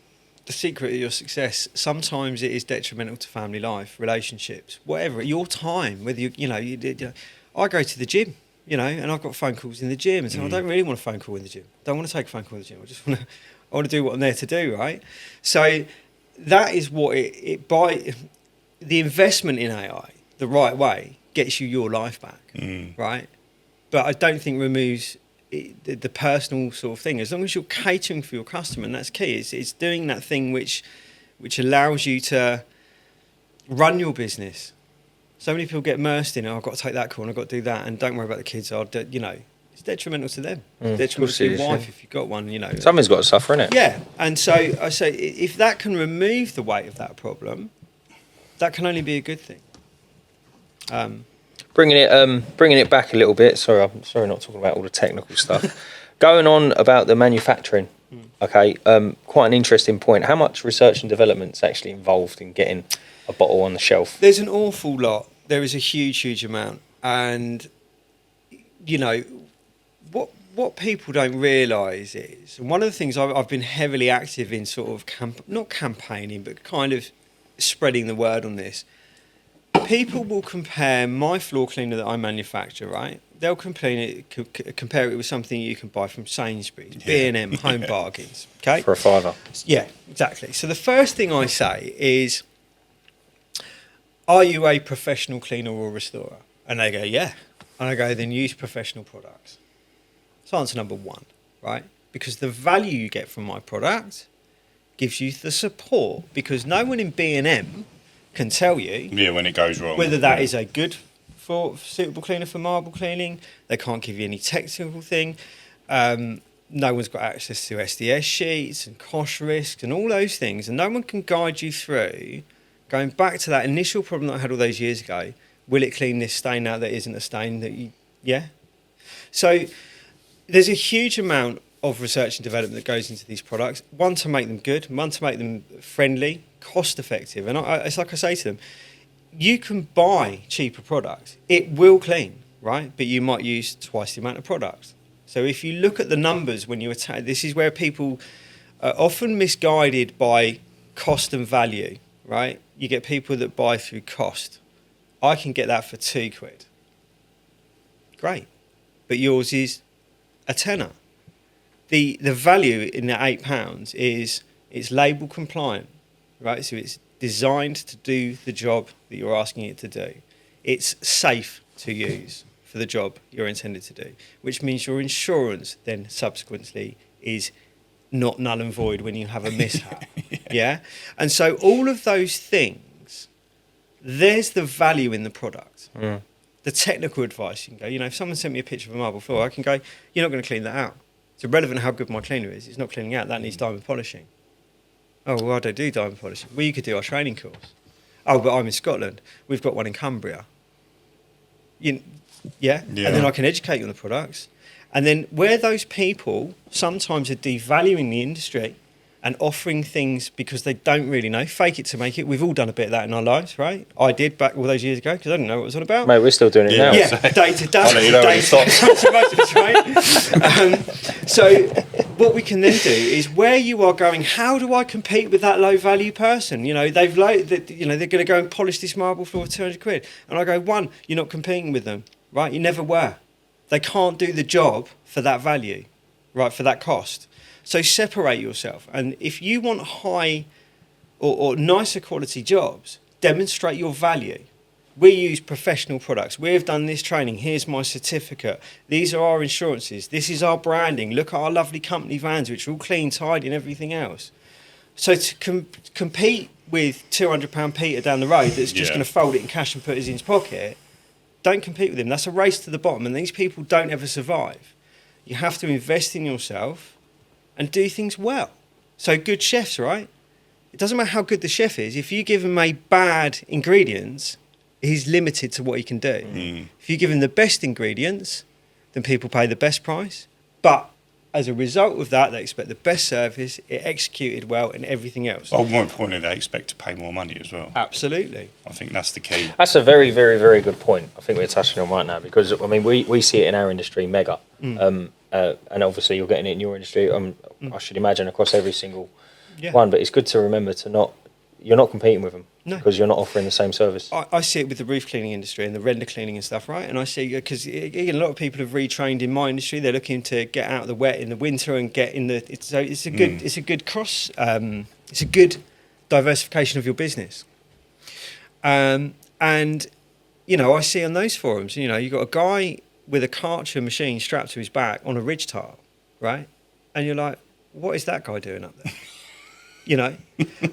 the secret of your success. Sometimes it is detrimental to family life, relationships, whatever. Your time, whether I go to the gym, you know, and I've got phone calls in the gym, and so I don't really want a phone call in the gym. I don't want to take a phone call in the gym. I want to do what I'm there to do, right? So that is what by the investment in AI the right way gets you your life back, right? But I don't think removes the personal sort of thing. As long as you're catering for your customer, and that's key. It's doing that thing which allows you to run your business. So many people get immersed in, I've got to take that call and I've got to do that, and don't worry about the kids. It's detrimental to them. Detrimental to your wife if you've got one. You know, Someone's got to suffer, innit? Yeah, and so I say if that can remove the weight of that problem, that can only be a good thing. Bringing it back a little bit. I'm sorry not talking about all the technical stuff. Going on about the manufacturing. Okay, quite an interesting point. How much research and development's actually involved in getting a bottle on the shelf? There's an awful lot. There is a huge amount, and you know what people don't realise is, and one of the things I've been heavily active in, sort of not campaigning, but kind of spreading the word on this. People will compare my floor cleaner that I manufacture, right? They'll compare it with something you can buy from Sainsbury's, B&M, Home Bargains, okay? For a £5. Yeah, exactly. So the first thing I say is, are you a professional cleaner or restorer? And they go, yeah. And I go, then use professional products. So answer number one, right? Because the value you get from my product gives you the support, because no one in B&M can tell you when it goes wrong whether that is a good suitable cleaner for marble cleaning. They can't give you any technical thing. No one's got access to SDS sheets and cost risks and all those things, and no one can guide you through going back to that initial problem that I had all those years ago. Will it clean this stain out that isn't a stain so there's a huge amount of research and development that goes into these products, one to make them good, one to make them friendly, cost effective. And it's like I say to them, you can buy cheaper products. It will clean, right? But you might use twice the amount of products. So if you look at the numbers when you attack, this is where people are often misguided by cost and value, right? You get people that buy through cost. I can get that for £2. Great. But yours is a tenner. The value in the £8 is it's label compliant, right? So it's designed to do the job that you're asking it to do. it's safe to use for the job you're intended to do, which means your insurance then subsequently is not null and void when you have a mishap. Yeah? And so all of those things, there's the value in the product. The technical advice, you can go, if someone sent me a picture of a marble floor, I can go, you're not going to clean that out. It's irrelevant how good my cleaner is. It's not cleaning out. That needs diamond polishing. Oh, well, I don't do diamond polishing. Well, you could do our training course. Oh, but I'm in Scotland. We've got one in Cumbria. And then I can educate you on the products. And then where those people sometimes are devaluing the industry and offering things because they don't really know, fake it to make it. We've all done a bit of that in our lives, right? I did back all those years ago because I didn't know what it was all about. Mate, we're still doing it now. Yeah, day to day. So what we can then do is where you are going, how do I compete with that low value person? They're going to go and polish this marble floor for 200 quid. And I go, one, you're not competing with them, right? You never were. They can't do the job for that value, right? For that cost. So separate yourself. And if you want high or nicer quality jobs, demonstrate your value. We use professional products. We've done this training. Here's my certificate. These are our insurances. This is our branding. Look at our lovely company vans, which are all clean, tidy and everything else. So to compete with £200 Peter down the road that's just going to fold it in cash and put it in his pocket, don't compete with him. That's a race to the bottom, and these people don't ever survive. You have to invest in yourself and do things well. So good chefs, right? It doesn't matter how good the chef is. If you give him a bad ingredients, he's limited to what he can do. If you give him the best ingredients, then people pay the best price. But as a result of that, they expect the best service, it executed well, and everything else. Well, more importantly, they expect to pay more money as well. Absolutely. I think that's the key. That's a very, very, very good point. I think we're touching on right now because we see it in our industry mega, and obviously you're getting it in your industry. I should imagine across every single one. But it's good to remember you're not competing with them because you're not offering the same service. I see it with the roof cleaning industry and the render cleaning and stuff, right? And I see because a lot of people have retrained in my industry. They're looking to get out of the wet in the winter and get in the. It's a good cross. It's a good diversification of your business. And I see on those forums, you've got a guy with a Karcher machine strapped to his back on a ridge tile, right? And you're like, what is that guy doing up there?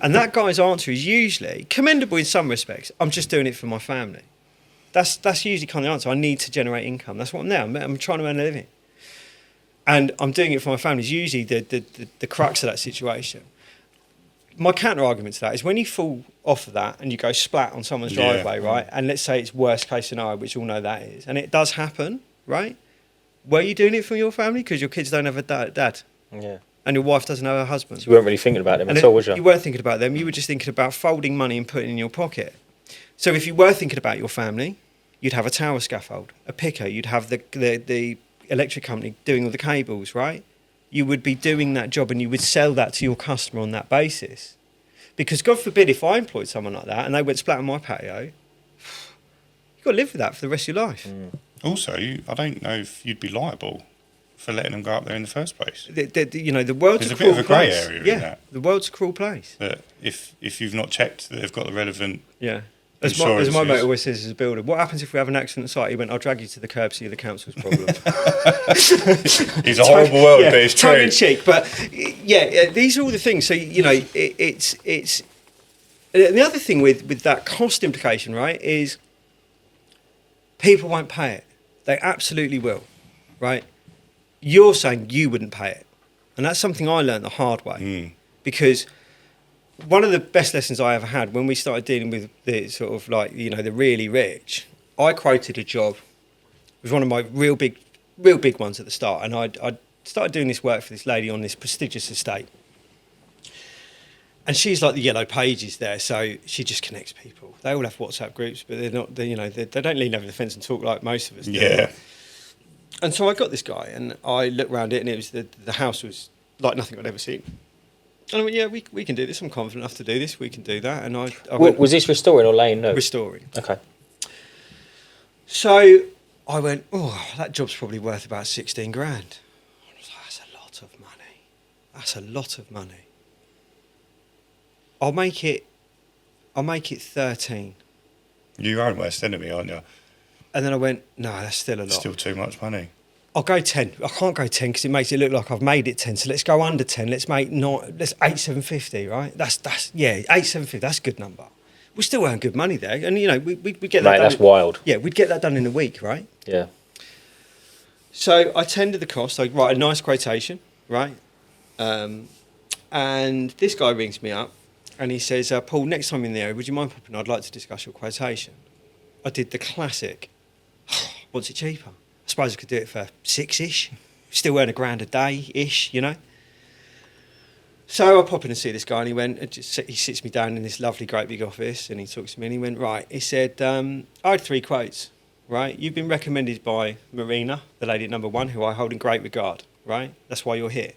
And that guy's answer is usually commendable in some respects. I'm just doing it for my family. That's usually kind of the answer. I need to generate income. That's what I'm now. I'm trying to earn a living, and I'm doing it for my family. Is usually the crux of that situation. My counter argument to that is when you fall off of that and you go splat on someone's driveway, right? And let's say it's worst case scenario, which we all know that is, and it does happen, right? Were you doing it for your family because your kids don't have a dad? Yeah. And your wife doesn't have a husband. So you weren't really thinking about them at all, was you? You weren't thinking about them. You were just thinking about folding money and putting it in your pocket. So if you were thinking about your family, you'd have a tower scaffold, a picker. You'd have the electric company doing all the cables, right? You would be doing that job and you would sell that to your customer on that basis. Because God forbid if I employed someone like that and they went splat on my patio, you've got to live with that for the rest of your life. Also, I don't know if you'd be liable for letting them go up there in the first place. The world's There's a cruel bit of a grey place. area in that. The world's a cruel place. That if you've not checked that they've got the relevant As my mate always says as a builder, what happens if we have an accident on site? He went, I'll drag you to the curb, see the council's problem. It's a horrible world, but it's true. Tongue in cheek, but these are all the things. So, it's the other thing with that cost implication, right, is people won't pay it. They absolutely will, right? You're saying you wouldn't pay it. And that's something I learned the hard way. Because one of the best lessons I ever had when we started dealing with the sort of the really rich, I quoted a job. It was one of my real big ones at the start. And I started doing this work for this lady on this prestigious estate. And she's like the yellow pages there, so she just connects people. They all have WhatsApp groups, but they don't lean over the fence and talk like most of us do. Yeah. And so I got this guy, and I looked around it, and it was the house was like nothing I'd ever seen. And I went, yeah, we can do this. I'm confident enough to do this. We can do that. And I went, was this restoring or laying new? Restoring. Okay. So I went, that job's probably worth about 16 grand. I was like, that's a lot of money. That's a lot of money. I'll make it 13. You own West End of me, aren't you? And then I went, no, that's still a lot. Still too much money. I'll go 10. I can't go 10 because it makes it look like I've made it 10. So let's go under 10. Let's 8,750, right? That's 8,750. That's a good number. We still earn good money there, and we get that. Mate, that's wild. Yeah, we'd get that done in a week, right? Yeah. So I tendered the cost. I write a nice quotation, right? And this guy rings me up, and he says, "Paul, next time in the area, would you mind popping? I'd like to discuss your quotation." I did the classic. What's it cheaper? I suppose I could do it for 6-ish. Still earn £1,000 a day-ish, So I pop in and see this guy, and he sits me down in this lovely, great big office, and he talks to me, and he went, right, he said, I had 3 quotes, right? You've been recommended by Marina, the lady at number 1, who I hold in great regard, right? That's why you're here.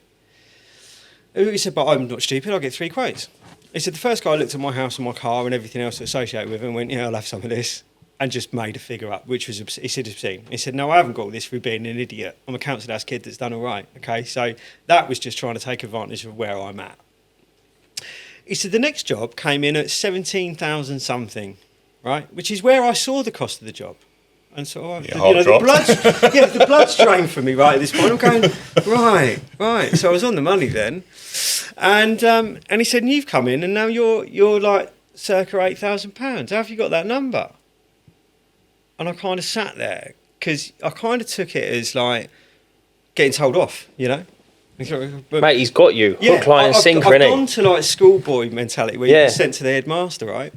He said, but I'm not stupid, I'll get 3 quotes. He said, the first guy looked at my house and my car and everything else associated with it and went, yeah, I'll have some of this. And just made a figure up, which was, he said, obscene. He said, no, I haven't got all this through being an idiot. I'm a council house kid that's done all right, okay? So that was just trying to take advantage of where I'm at. He said, the next job came in at 17,000 something, right? Which is where I saw the cost of the job. And so, the blood's drained from me right at this point. I'm going, right. So I was on the money then. And he said, and you've come in and now you're like circa £8,000. How have you got that number? And I kind of sat there because I kind of took it as like getting told off, But, Mate, he's got you. Hook, line and sinker, I've gone to like schoolboy mentality where you're sent to the headmaster, right?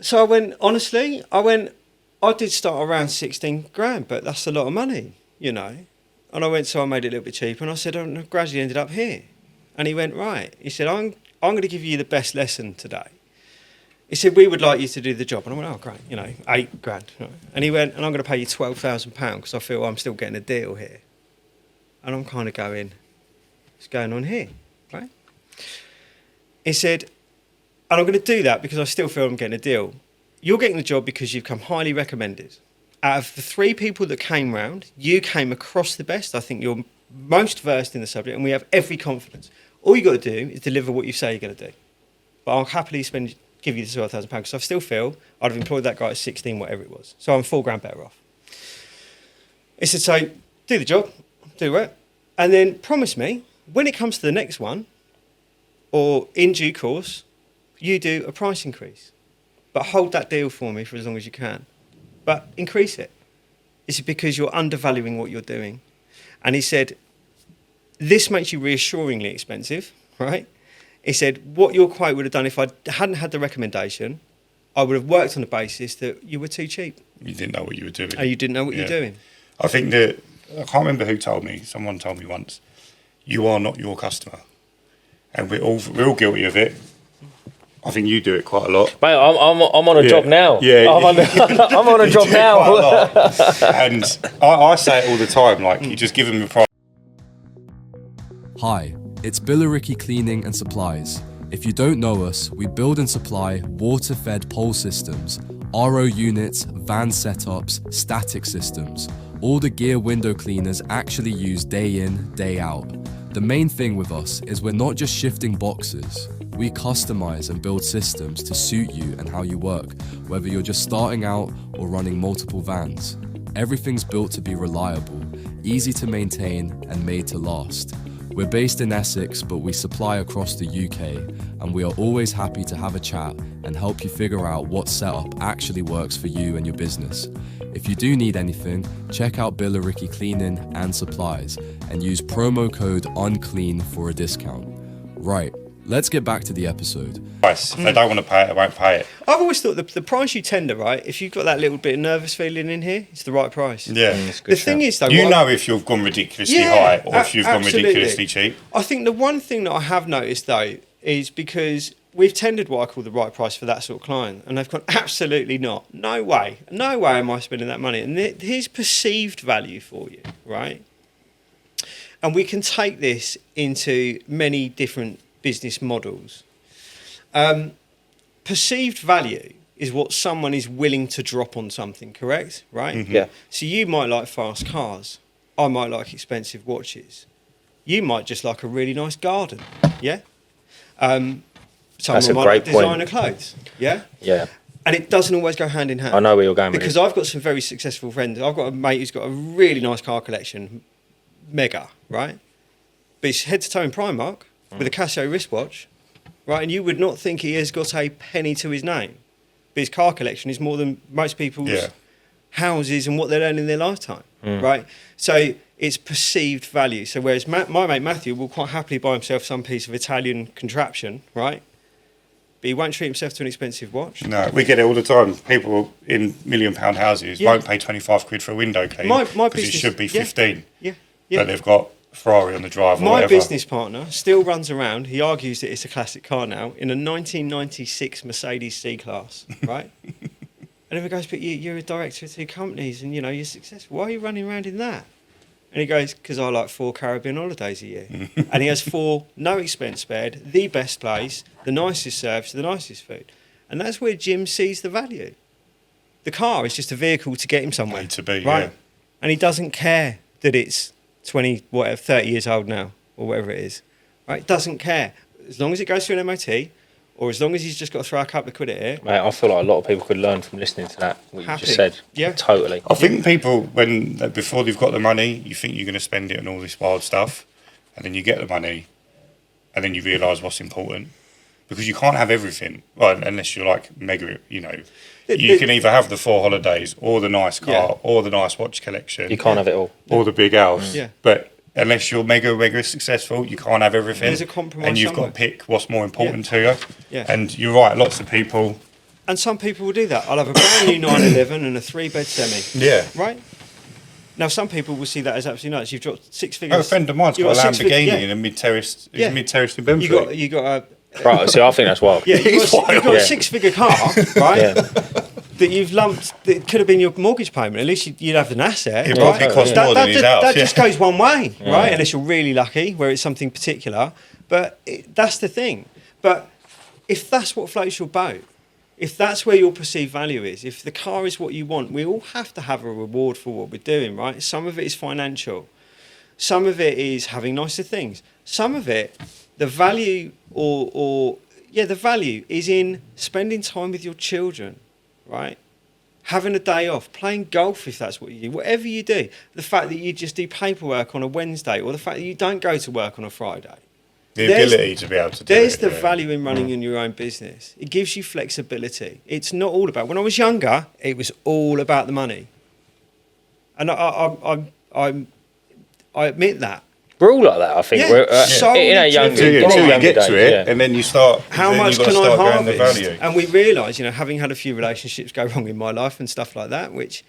So I went, honestly, I did start around 16 grand, but that's a lot of money, And I went, so I made it a little bit cheaper. And I said, I gradually ended up here. And he went, right. He said, I'm going to give you the best lesson today. He said, we would like you to do the job. And I went, oh, great, 8 grand. And he went, and I'm going to pay you £12,000 because I feel I'm still getting a deal here. And I'm kind of going, what's going on here, right? He said, and I'm going to do that because I still feel I'm getting a deal. You're getting the job because you've come highly recommended. Out of the 3 people that came round, you came across the best. I think you're most versed in the subject and we have every confidence. All you got to do is deliver what you say you're going to do. But I'll happily give you the £12,000 because I still feel I'd have employed that guy at 16, whatever it was. So I'm £4 grand better off. He said, so do the job, do it, and then promise me when it comes to the next one, or in due course, you do a price increase. But hold that deal for me for as long as you can. But increase it. This is because you're undervaluing what you're doing. And he said, this makes you reassuringly expensive, right? He said, what your quote would have done if I hadn't had the recommendation, I would have worked on the basis that you were too cheap. You didn't know what you were doing. And you didn't know what you were doing. I think that, I can't remember who told me, someone told me once, you are not your customer. And we're all guilty of it. I think you do it quite a lot. Mate, I'm on a job now. Yeah. I'm on a job now. And I say it all the time, like, you just give them the price. Hi, it's Billericay Cleaning and Supplies. If you don't know us, we build and supply water-fed pole systems, RO units, van setups, static systems, all the gear window cleaners actually use day in, day out. The main thing with us is we're not just shifting boxes. We customize and build systems to suit you and how you work, whether you're just starting out or running multiple vans. Everything's built to be reliable, easy to maintain, and made to last. We're based in Essex, but we supply across the UK, and we are always happy to have a chat and help you figure out what setup actually works for you and your business. If you do need anything, check out Billericay Cleaning and Supplies and use promo code UNCLEAN for a discount. Right, let's get back to the episode. If they don't want to pay it, they won't pay it. I've always thought the price you tender, right, if you've got that little bit of nervous feeling in here, it's the right price. Yeah. The thing is, though... You know if you've gone ridiculously high or if you've gone ridiculously cheap. I think the one thing that I have noticed, though, is because we've tendered what I call the right price for that sort of client, and they've gone, absolutely not. No way am I spending that money. And here's perceived value for you, right? And we can take this into many different business models. Perceived value is what someone is willing to drop on something, correct? Right? Mm-hmm. Yeah. So you might like fast cars. I might like expensive watches. You might just like a really nice garden. Yeah? Someone That's a might great like designer point. clothes. Yeah? Yeah. And it doesn't always go hand in hand. I know where you're going with because this. I've got some very successful friends. I've got a mate who's got a really nice car collection, mega, right? But he's head to toe in Primark with a Casio wristwatch, right? And you would not think he has got a penny to his name. But his car collection is more than most people's houses and what they earn in their lifetime, right? So it's perceived value. So whereas my mate Matthew will quite happily buy himself some piece of Italian contraption, right? But he won't treat himself to an expensive watch. No, we get it all the time. People in £1 million houses won't pay 25 quid for a window clean because it should be 15. Yeah. But they've got Ferrari on the drive or My whatever. business partner still runs around, he argues that it's a classic car now, in a 1996 Mercedes C-Class, right? And everyone goes, but you're a director of 2 companies and, you're successful. Why are you running around in that? And he goes, because I like 4 Caribbean holidays a year. And he has 4, no expense spared, the best place, the nicest service, the nicest food. And that's where Jim sees the value. The car is just a vehicle to get him somewhere. Need to be, right? yeah. And he doesn't care that it's 30 years old now, or whatever it is. Right? Doesn't care. As long as it goes through an MOT, or as long as he's just got to throw a couple of quid at it. Mate, I feel like a lot of people could learn from listening to that, what you just said. Yeah. Totally. I think people, before they've got the money, you think you're going to spend it on all this wild stuff, and then you get the money, and then you realise what's important. Because you can't have everything, well, unless you're like mega, you can either have the 4 holidays, or the nice car, or the nice watch collection. You can't have it all. Or the big house. Yeah. But unless you're mega successful, you can't have everything. There's a compromise and you've somewhere. got to pick what's more important to you. Yeah. And you're right, lots of people. And some people will do that. I'll have a brand new 911 and a 3-bed semi. Yeah. Right? Now, some people will see that as absolutely nuts. You've dropped 6 figures. Oh, a friend of mine's got a Lamborghini in a mid-terrace. It's a mid-terrace in Benfleet. You got a... Right, see, I think that's wild. Yeah, you've got a 6-figure car, right? Yeah. That you've lumped, that could have been your mortgage payment. At least you'd have an asset. It right? probably costs more than his house. That just goes one way, right? Unless you're really lucky, where it's something particular. But that's the thing. But if that's what floats your boat, if that's where your perceived value is, if the car is what you want, we all have to have a reward for what we're doing, right? Some of it is financial. Some of it is having nicer things. Some of it, the value the value is in spending time with your children, right? Having a day off, playing golf if that's what you do, whatever you do. The fact that you just do paperwork on a Wednesday, or the fact that you don't go to work on a Friday. The ability to be able to do There's it. the value in running in your own business. It gives you flexibility. It's not all about... When I was younger, it was all about the money. And I admit that. We're all like that, I think. Yeah, We're, solely in our younger, driven. Until you younger get days, to it, yeah. and then you start... How then much you've got to can I start going the harvest? value. And we realise, having had a few relationships go wrong in my life and stuff like that, which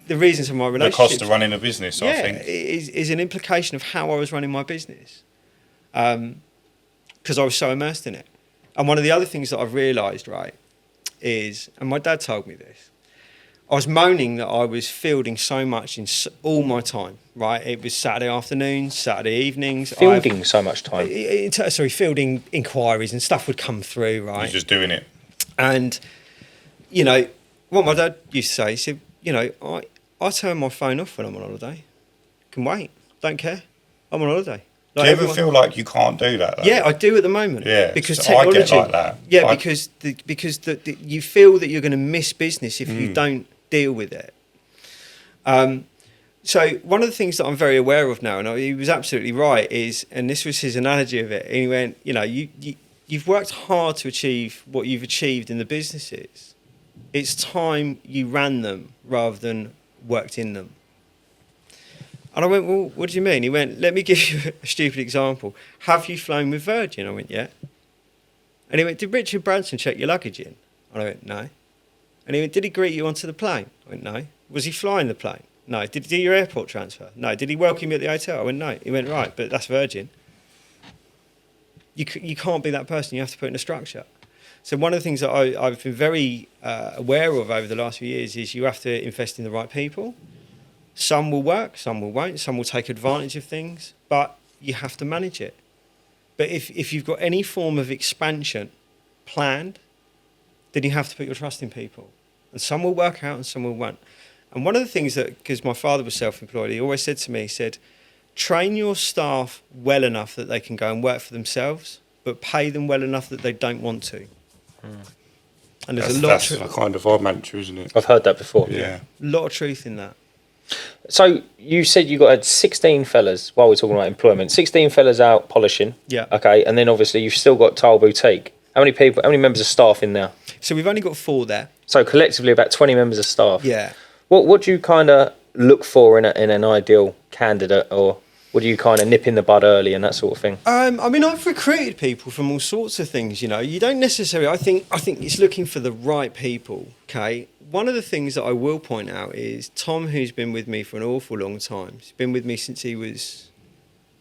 the reasons for my The relationships... cost of running a business, I think. is an implication of how I was running my business. Because I was so immersed in it. And one of the other things that I've realised, right, is, and my dad told me this, I was moaning that I was fielding so much in all my time, right? It was Saturday afternoons, Saturday evenings. Fielding so much time. Fielding inquiries and stuff would come through, right? You're just doing it. And, what my dad used to say, he said, I turn my phone off when I'm on holiday. Can wait, don't care. I'm on holiday. Do you ever feel like you can't do that, though? Yeah, I do at the moment. Yeah, because so technology. I get like that. Yeah, because you feel that you're going to miss business if you don't deal with it. So one of the things that I'm very aware of now, and he was absolutely right, is, and this was his analogy of it. He went, you've worked hard to achieve what you've achieved in the businesses. It's time you ran them rather than worked in them. And I went, well, what do you mean? He went, let me give you a stupid example. Have you flown with Virgin? I went, yeah. And he went, did Richard Branson check your luggage in? And I went, no. And he went, did he greet you onto the plane? I went, no. Was he flying the plane? No. Did he do your airport transfer? No. Did he welcome you at the hotel? I went, no. He went, right, but that's Virgin. You can't be that person. You have to put in a structure. So one of the things that I've been very aware of over the last few years is you have to invest in the right people. Some will work, some will won't, some will take advantage of things, but you have to manage it. But if you've got any form of expansion planned, then you have to put your trust in people. And some will work out and some will won't. And one of the things that, because my father was self-employed, he always said to me, he said, train your staff well enough that they can go and work for themselves, but pay them well enough that they don't want to. And there's That's kind of our mantra, isn't it? I've heard that before. Yeah. lot of truth in that. So you said you got 16 fellas, while we're talking about employment, 16 fellas out polishing. Yeah. Okay, and then obviously you've still got Tile Boutique. How many members of staff in there? So we've only got 4 there. So collectively about 20 members of staff. Yeah. What do you kind of look for in an ideal candidate, or what do you kind of nip in the bud early and that sort of thing? I mean, I've recruited people from all sorts of things. You know, you don't necessarily. I think it's looking for the right people. Okay. One of the things that I will point out is Tom, who's been with me for an awful long time. He's been with me since he was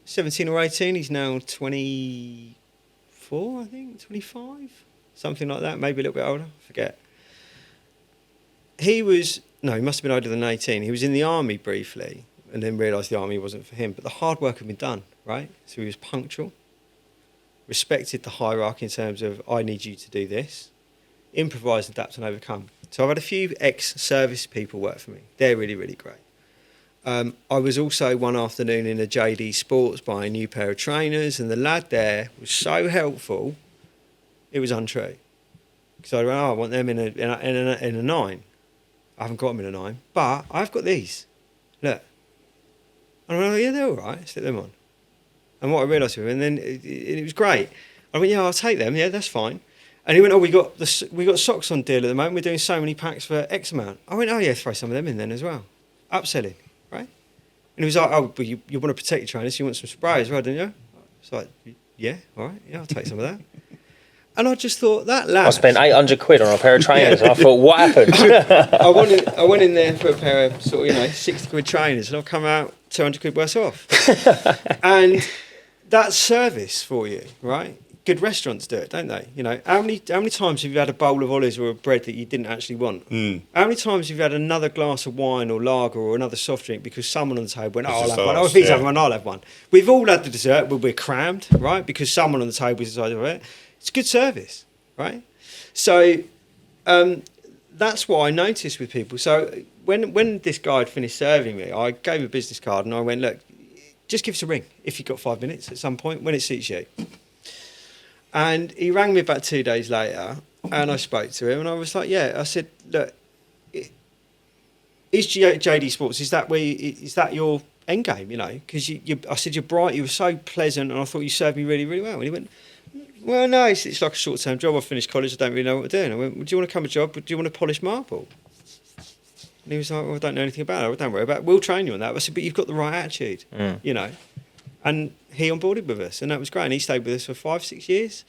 17 or 18. He's now 24, I think, 25, something like that. Maybe a little bit older. I forget. He must have been older than 18. He was in the army briefly and then realised the army wasn't for him. But the hard work had been done, right? So he was punctual, respected the hierarchy in terms of, I need you to do this, improvise, adapt and overcome. So I've had a few ex-service people work for me. They're really, really great. I was also one afternoon in a JD Sports buying a new pair of trainers, and the lad there was so helpful, it was untrue. Because I went, I want them in a 9. I haven't got them in a 9, but I've got these. Look. And I went, oh, yeah, they're all right. Stick them on. And what I realised with him, and then it was great. I went, yeah, I'll take them. Yeah, that's fine. And he went, oh, we got socks on deal at the moment. We're doing so many packs for X amount. I went, oh, yeah, throw some of them in then as well. Upselling, right? And he was like, oh, but you want to protect your trainers, so you want some spray as well, don't you? It's like, yeah, all right, yeah, I'll take some of that. And I just thought, that lad... I spent 800 quid on a pair of trainers, and I thought, what happened? I went in there for a pair of 60 quid trainers, and I've come out 200 quid worse off. And that's service for you, right? Good restaurants do it, don't they? You know, how many times have you had a bowl of olives or a bread that you didn't actually want? How many times have you had another glass of wine or lager or another soft drink because someone on the table went, oh, I'll have one. Oh, if he's having one, I'll have one. We've all had the dessert where we're crammed, right? Because someone on the table decided to it. It's good service, right? So that's what I noticed with people. So when this guy had finished serving me, I gave him a business card and I went, look, just give us a ring if you've got 5 minutes at some point when it suits you. And he rang me about 2 days later and I spoke to him and I was like, yeah, I said, look, is JD Sports, is that your end game, you know? Because I said, you're bright, you were so pleasant and I thought you served me really, really well. And he went, well, no, it's like a short-term job. I finished college, I don't really know what I'm doing. I went, well, do you want to come a job? Do you want to polish marble? And he was like, well, I don't know anything about it. Don't worry about it. We'll train you on that. I said, but you've got the right attitude, you know. And he onboarded with us, and that was great. And he stayed with us for 5-6 years.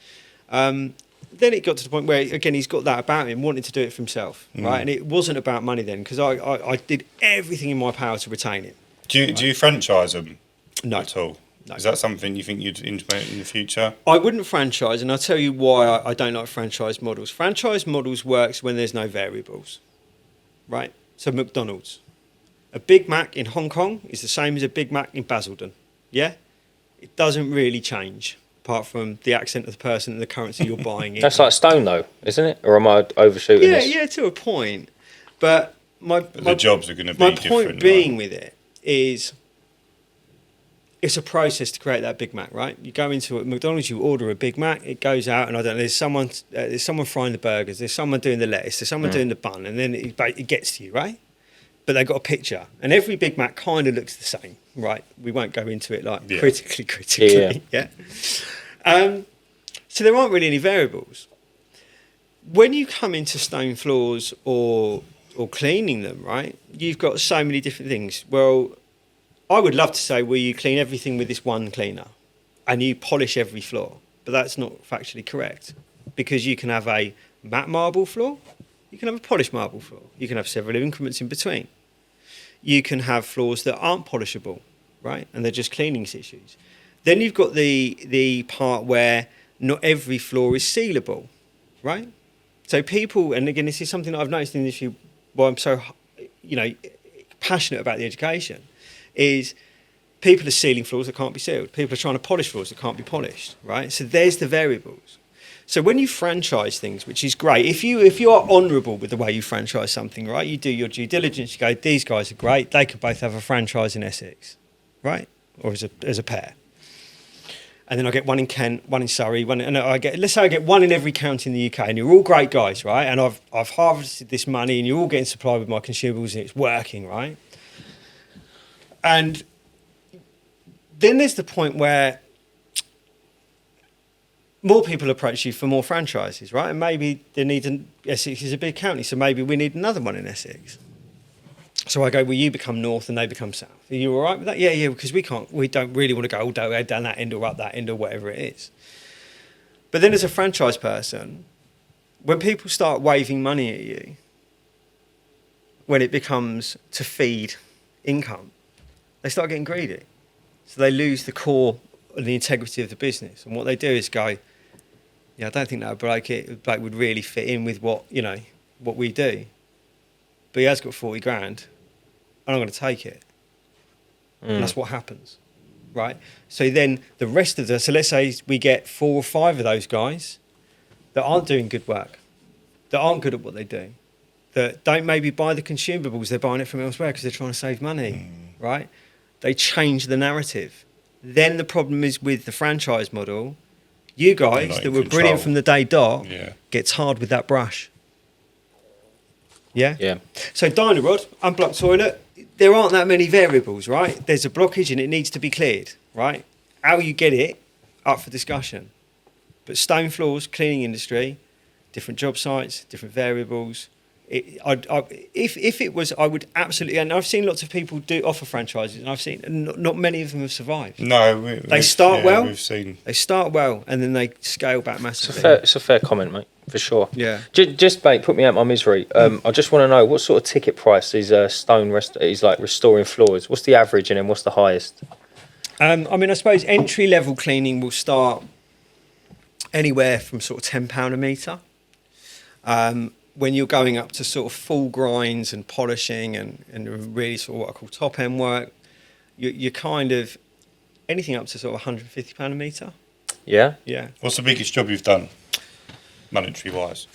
Then it got to the point where, again, he's got that about him, wanting to do it for himself, right? And it wasn't about money then, because I did everything in my power to retain him. Do you franchise them No. at all? No. Is that something you think you'd implement in the future? I wouldn't franchise, and I'll tell you why I don't like franchise models. Franchise models works when there's no variables, right? So McDonald's. A Big Mac in Hong Kong is the same as a Big Mac in Basildon, yeah? It doesn't really change, apart from the accent of the person and the currency you're buying in. That's like Stone, though, isn't it? Or am I overshooting this? Yeah, to a point. But the jobs are going to be different. My point being with it is... it's a process to create that Big Mac, right? You go into a McDonald's, you order a Big Mac, it goes out, and I don't know, there's someone frying the burgers, there's someone doing the lettuce, there's someone doing the bun, and then it gets to you, right? But they've got a picture, and every Big Mac kind of looks the same, right? We won't go into it like critically, yeah. So there aren't really any variables. When you come into stone floors or cleaning them, right? You've got so many different things. Well, I would love to say, well, you clean everything with this one cleaner and you polish every floor, but that's not factually correct, because you can have a matte marble floor, you can have a polished marble floor, you can have several increments in between. You can have floors that aren't polishable, right? And they're just cleaning issues. Then you've got the part where not every floor is sealable, right? So people, and again, this is something that I've noticed in the industry, why I'm so, passionate about the education, is people are sealing floors that can't be sealed. People are trying to polish floors that can't be polished, right? So there's the variables. So when you franchise things, which is great, if you are honourable with the way you franchise something, right? You do your due diligence. You go, these guys are great. They could both have a franchise in Essex, right? Or as a pair. and then I get one in Kent, one in Surrey, let's say I get one in every county in the UK, and you're all great guys, right? And I've harvested this money, and you're all getting supplied with my consumables, and it's working, right? And then there's the point where more people approach you for more franchises, right? And maybe they need Essex is a big county, so maybe we need another one in Essex. So I go, well, you become north and they become south. Are you all right with that? Yeah, because we don't really want to go all the way down that end or up that end or whatever it is. But then as a franchise person, when people start waving money at you, when it becomes to feed income, they start getting greedy. So they lose the core and the integrity of the business. And what they do is go, yeah, I don't think that bloke would really fit in with what we do. But he has got 40 grand, and I'm going to take it. And that's what happens, right? So then the rest of so let's say we get 4 or 5 of those guys that aren't doing good work, that aren't good at what they do, that don't maybe buy the consumables, they're buying it from elsewhere because they're trying to save money, right? They change the narrative. Then the problem is with the franchise model, you guys that were brilliant from the day dot get tarred with that brush. Yeah? Yeah. So Dynarod, unblocked toilet, there aren't that many variables, right? There's a blockage and it needs to be cleared, right? How you get it, up for discussion. But stone floors, cleaning industry, different job sites, different variables. If it was, I would absolutely, and I've seen lots of people do offer franchises, and I've seen not many of them have survived. No, they start well. We've seen they start well, and then they scale back massively. It's a fair comment, mate, for sure. Yeah. Just mate, put me out my misery. I just want to know what sort of ticket price is is like restoring floors. What's the average, and then what's the highest? I mean, I suppose entry level cleaning will start anywhere from sort of £10 a metre. When you're going up to sort of full grinds and polishing and really sort of what I call top end work, you're kind of anything up to sort of £150 a metre. Yeah? Yeah. What's the biggest job you've done, monetary wise?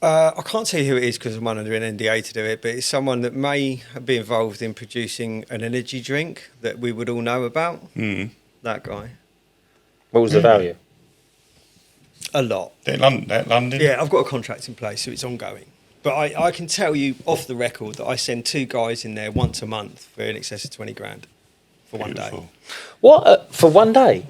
I can't tell you who it is because I'm under an NDA to do it, but it's someone that may be involved in producing an energy drink that we would all know about. That guy. What was the value? A lot. They're London? Yeah, I've got a contract in place, so it's ongoing. But I can tell you off the record that I send 2 guys in there once a month for in excess of 20 grand for Beautiful. 1 day. What? For 1 day?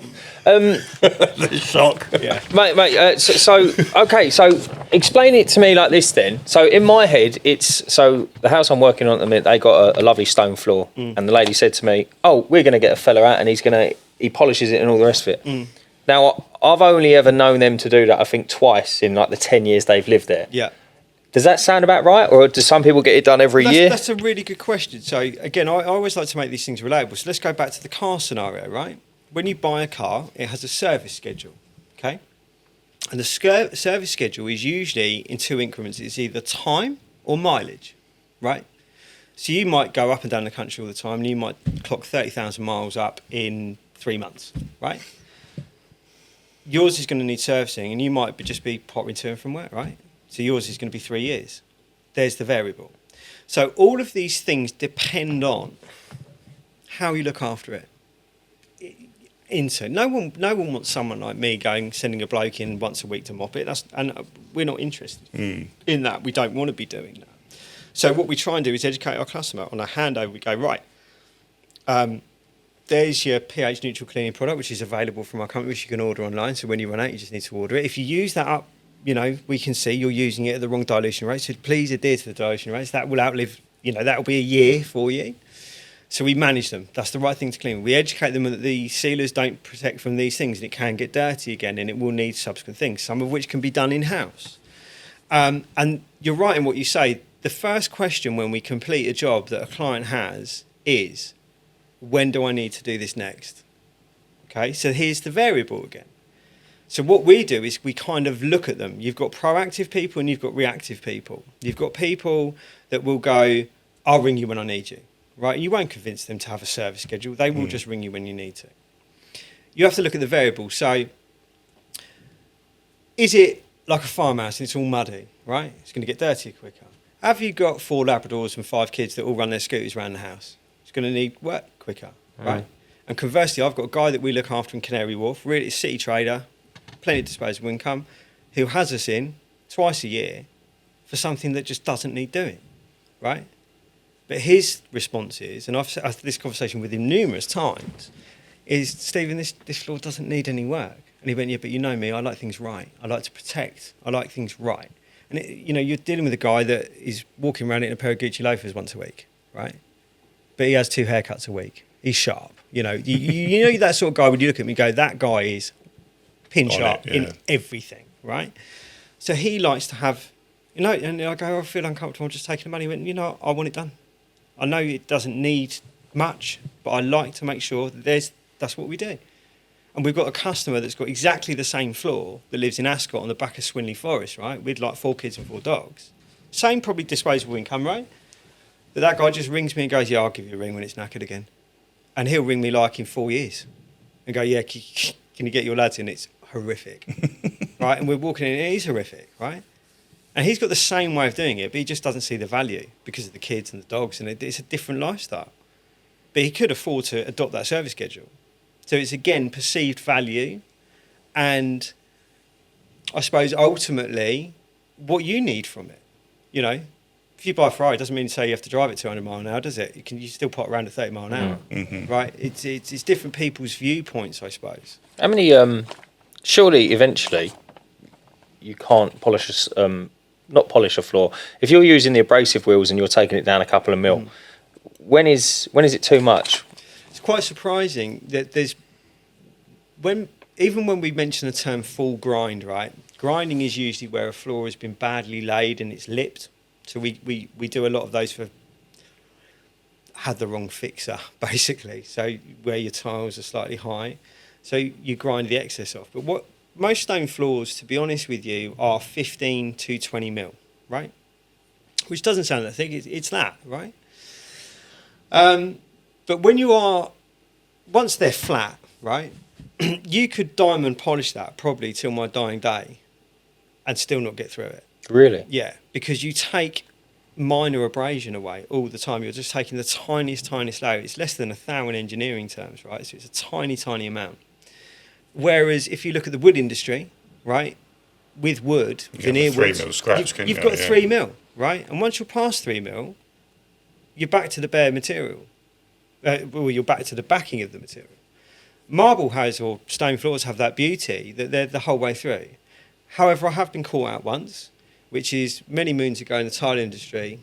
Shock. Yeah. Mate, so explain it to me like this then. So in my head, so the house I'm working on at the minute, they got a lovely stone floor. And the lady said to me, oh, we're going to get a fella out and he polishes it and all the rest of it. Now, I've only ever known them to do that, I think, twice in like the 10 years they've lived there. Yeah. Does that sound about right? Or do some people get it done every year? That's a really good question. So, again, I always like to make these things relatable. So let's go back to the car scenario, right? When you buy a car, it has a service schedule, okay? And the service schedule is usually in 2 increments. It's either time or mileage, right? So you might go up and down the country all the time, and you might clock 30,000 miles up in 3 months, right? Yours is going to need servicing, and you might just be popping to and from work, right? So yours is going to be 3 years. There's the variable. So all of these things depend on how you look after it. No one wants someone like me sending a bloke in once a week to mop it. And we're not interested in that. We don't want to be doing that. So what we try and do is educate our customer. On a handover, we go, right, there's your pH neutral cleaning product, which is available from our company, which you can order online. So when you run out, you just need to order it. If you use that up, we can see you're using it at the wrong dilution rate. So please adhere to the dilution rates. That will outlive, that will be a year for you. So we manage them. That's the right thing to clean. We educate them that the sealers don't protect from these things, and it can get dirty again, and it will need subsequent things, some of which can be done in-house. And you're right in what you say. The first question when we complete a job that a client has is, when do I need to do this next? Okay, so here's the variable again. So what we do is we kind of look at them. You've got proactive people and you've got reactive people. You've got people that will go, I'll ring you when I need you, right? You won't convince them to have a service schedule. They will just ring you when you need to. You have to look at the variable. So is it like a farmhouse and it's all muddy, right? It's going to get dirtier quicker. Have you got 4 Labradors and 5 kids that all run their scooters around the house? It's going to need work quicker, right? And conversely, I've got a guy that we look after in Canary Wharf, really city trader, plenty of disposable income, who has us in twice a year for something that just doesn't need doing, right? But his response is, and I've had this conversation with him numerous times, is, Stephen, this floor doesn't need any work. And he went, yeah, but you know me, I like things right. I like to protect. I like things right. And, you're dealing with a guy that is walking around in a pair of Gucci loafers once a week, right? But he has 2 haircuts a week. He's sharp. You know that sort of guy, when you look at him, you go, that guy is pin sharp in everything, right? So he likes to have, and I go, I feel uncomfortable just taking the money. He went, I want it done. I know it doesn't need much, but I like to make sure that that's what we do. And we've got a customer that's got exactly the same floor that lives in Ascot on the back of Swinley Forest, right? With like 4 kids and 4 dogs. Same probably disposable income, right? But that guy just rings me and goes, yeah, I'll give you a ring when it's knackered again. And he'll ring me like in 4 years and go, yeah, can you get your lads in? It's horrific, right? And we're walking in and it is horrific, right? And he's got the same way of doing it, but he just doesn't see the value because of the kids and the dogs, and it's a different lifestyle. But he could afford to adopt that service schedule. So it's, again, perceived value and I suppose ultimately what you need from it. If you buy a Ferrari, it doesn't mean to say you have to drive it 200 mile an hour, does it? You still pot around at 30 mile an hour, right? It's different people's viewpoints, I suppose. How many? Surely, eventually, you can't not polish a floor. If you're using the abrasive wheels and you're taking it down a couple of mil, when is it too much? It's quite surprising that even when we mention the term full grind, right? Grinding is usually where a floor has been badly laid and it's lipped. So we do a lot of those for had the wrong fixer, basically. So where your tiles are slightly high. So you grind the excess off. But what most stone floors, to be honest with you, are 15 to 20 mil, right? Which doesn't sound that thick. It's that, right? But once they're flat, right, you could diamond polish that probably till my dying day and still not get through it. Really? Yeah, because you take minor abrasion away all the time. You're just taking the tiniest layer. It's less than 1,000 engineering terms, right? So it's a tiny, tiny amount. Whereas if you look at the wood industry, right, with wood, veneer wood, you've got 3 mil, right? And once you're past 3 mil, you're back to the bare material. You're back to the backing of the material. Marble has, or stone floors have that beauty that they're the whole way through. However, I have been caught out once, which is many moons ago in the tile industry.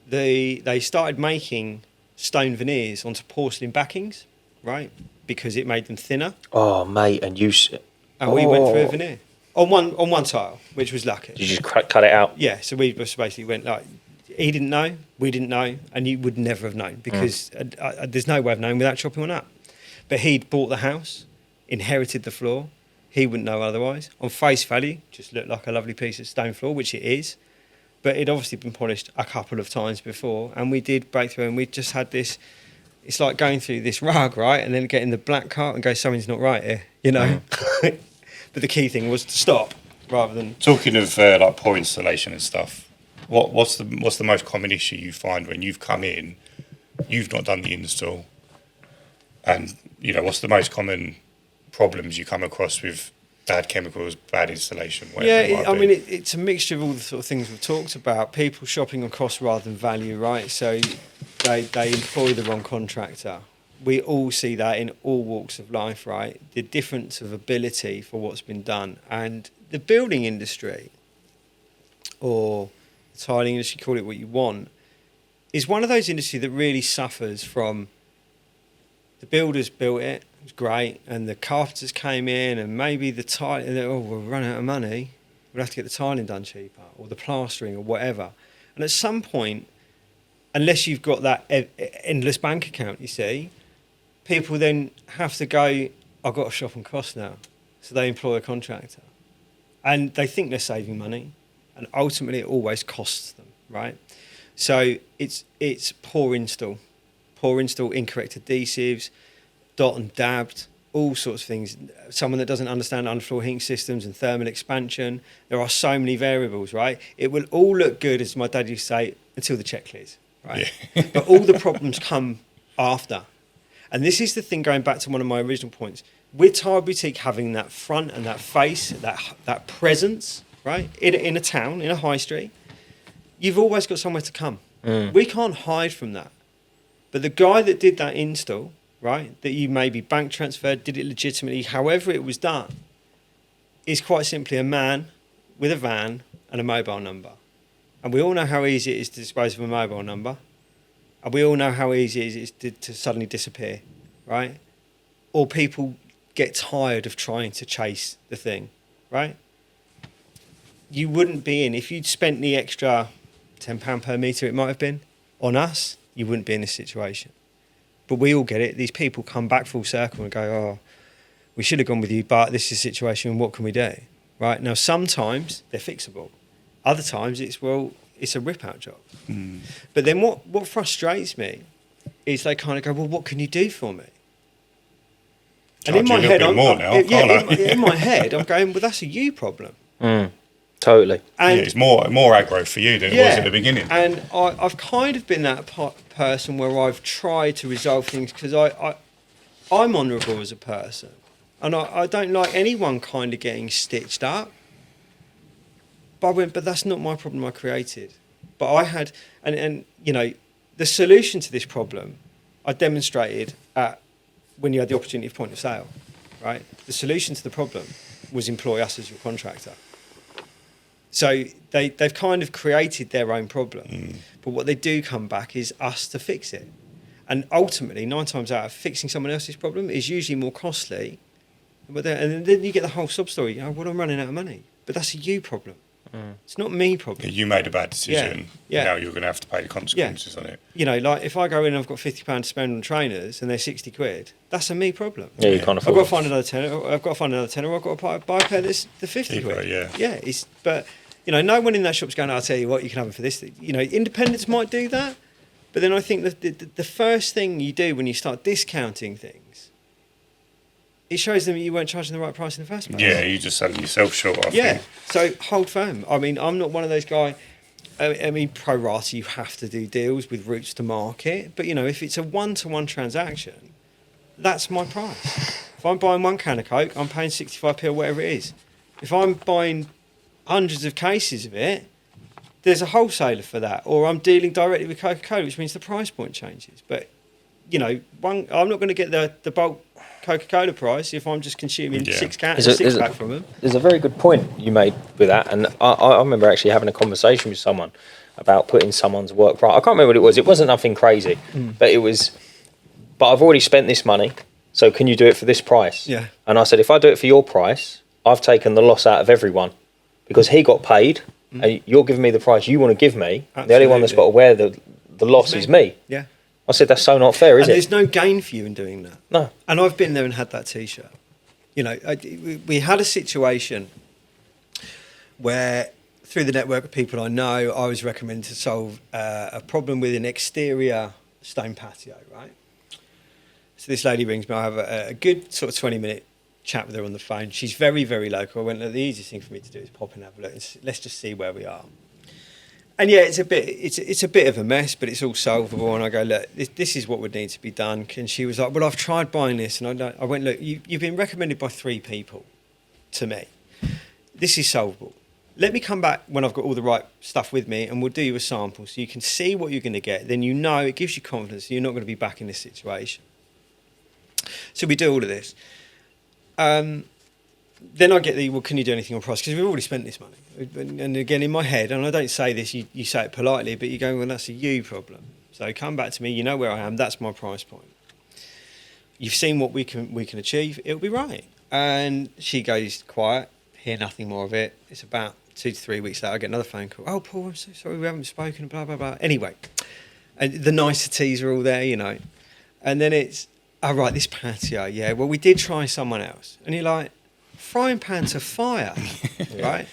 They started making stone veneers onto porcelain backings, right? Because it made them thinner. Oh, mate, and we went through a veneer on one tile, which was lucky. Did you just cut it out? Yeah, so we just basically went like, he didn't know, we didn't know, and you would never have known because there's no way of knowing without chopping one up. But he'd bought the house, inherited the floor. He wouldn't know otherwise. On face value, just looked like a lovely piece of stone floor, which it is. But it'd obviously been polished a couple of times before. And we did break through and we just had this, it's like going through this rug, right? And then getting the black cart and go, something's not right here, But the key thing was to stop rather than... Talking of like poor installation and stuff, what's the most common issue you find when you've come in, you've not done the install, and what's the most common problems you come across with bad chemicals, bad installation? It's a mixture of all the sort of things we've talked about. People shopping on cost rather than value, right? So they employ the wrong contractor. We all see that in all walks of life, right? The difference of ability for what's been done. And the building industry, or the tiling industry, call it what you want, is one of those industries that really suffers from the builders built it was great, and the carpenters came in, and maybe the tile, we'll run out of money, we'll have to get the tiling done cheaper, or the plastering, or whatever. And at some point, unless you've got that endless bank account, you see, people then have to go, I've got to shop on cost now. So they employ a contractor. And they think they're saving money, and ultimately it always costs them, right? So it's poor install, incorrect adhesives, dot and dabbed, all sorts of things. Someone that doesn't understand underfloor heating systems and thermal expansion. There are so many variables, right? It will all look good, as my dad used to say, until the check clears, right? Yeah. But all the problems come after. And this is the thing, going back to one of my original points, with Tile Boutique having that front and that face, that presence, right, in a town, in a high street, you've always got somewhere to come. We can't hide from that. But the guy that did that install, right, that you maybe bank transferred, did it legitimately, however it was done, is quite simply a man with a van and a mobile number. And we all know how easy it is to dispose of a mobile number. And we all know how easy it is to suddenly disappear, right? Or people get tired of trying to chase the thing, right? You wouldn't be in, if you'd spent the extra £10 per metre it might have been on us, you wouldn't be in this situation. But we all get it. These people come back full circle and go, oh, we should have gone with you, but this is a situation, what can we do? Right? Now, sometimes they're fixable. Other times it's a rip-out job. But then what frustrates me is they kind of go, well, what can you do for me? And in my head, in my head, I'm going, well, that's a you problem. Totally. And it's more aggro for you than it was at the beginning. And I've kind of been that person where I've tried to resolve things because I'm honourable as a person. And I don't like anyone kind of getting stitched up. But I went, but that's not my problem I created. But I had, and you know, the solution to this problem, I demonstrated when you had the opportunity of point of sale, right? The solution to the problem was employ us as your contractor. So they've kind of created their own problem. But what they do come back is us to fix it. And ultimately, 9 times out of fixing someone else's problem is usually more costly. And then you get the whole sub story, you know, well, I'm running out of money. But that's a you problem. It's not me problem. Yeah, you made a bad decision. Yeah. Now you're going to have to pay the consequences on it. You know, like if I go in and I've got £50 to spend on trainers and they're 60 quid, that's a me problem. Yeah, you can't afford. I've got to find another tenner. I've got to find another tenner. I've got to buy a pair that's the 50 quid. Yeah. But you know, no one in that shop's going, I'll tell you what, you can have them for this. You know, independents might do that, but then I think that the first thing you do when you start discounting things, it shows them you weren't charging the right price in the first place. Yeah, you just selling yourself short. I think. So hold firm. I mean, I'm not one of those guys. I mean, pro rata, you have to do deals with routes to market. But, you know, if it's a one-to-one transaction, that's my price. If I'm buying 1 can of Coke, I'm paying 65p or whatever it is. If I'm buying hundreds of cases of it, there's a wholesaler for that. Or I'm dealing directly with Coca-Cola, which means the price point changes. But, you know, I'm not going to get the bulk Coca-Cola price if I'm just consuming 6 pack from them. There's a very good point you made with that, and I remember actually having a conversation with someone about putting someone's work right. I can't remember what it was. It wasn't nothing crazy, but it was. But I've already spent this money, so can you do it for this price? Yeah. And I said, if I do it for your price, I've taken the loss out of everyone because he got paid, and you're giving me the price you want to give me. Absolutely. The only one that's got to wear the loss is me. Yeah. I said, that's so not fair, is it? There's no gain for you in doing that. No. And I've been there and had that T-shirt. You know, we had a situation where, through the network of people I know, I was recommended to solve a problem with an exterior stone patio, right? So this lady rings me. I have a good sort of 20-minute chat with her on the phone. She's very, very local. I went, look, the easiest thing for me to do is pop and have a look. Let's just see where we are. And yeah, it's a bit of a mess, but it's all solvable. And I go, look, this is what would need to be done. And she was like, well, I've tried buying this. And I went, look, you've been recommended by 3 people to me. This is solvable. Let me come back when I've got all the right stuff with me, and we'll do you a sample so you can see what you're going to get. Then you know, it gives you confidence you're not going to be back in this situation. So we do all of this. Then I get well, can you do anything on price? Because we've already spent this money. And again, in my head, and I don't say this, you say it politely, but you go, well, that's a you problem. So come back to me, you know where I am, that's my price point. You've seen what we can achieve, it'll be right. And she goes quiet, hear nothing more of it. It's about 2 to 3 weeks later, I get another phone call. Oh, Paul, I'm so sorry, we haven't spoken, blah, blah, blah. Anyway, and the niceties are all there, you know. And then it's, oh, right, this patio, yeah, well, we did try someone else. And you're like, frying pan to fire, right?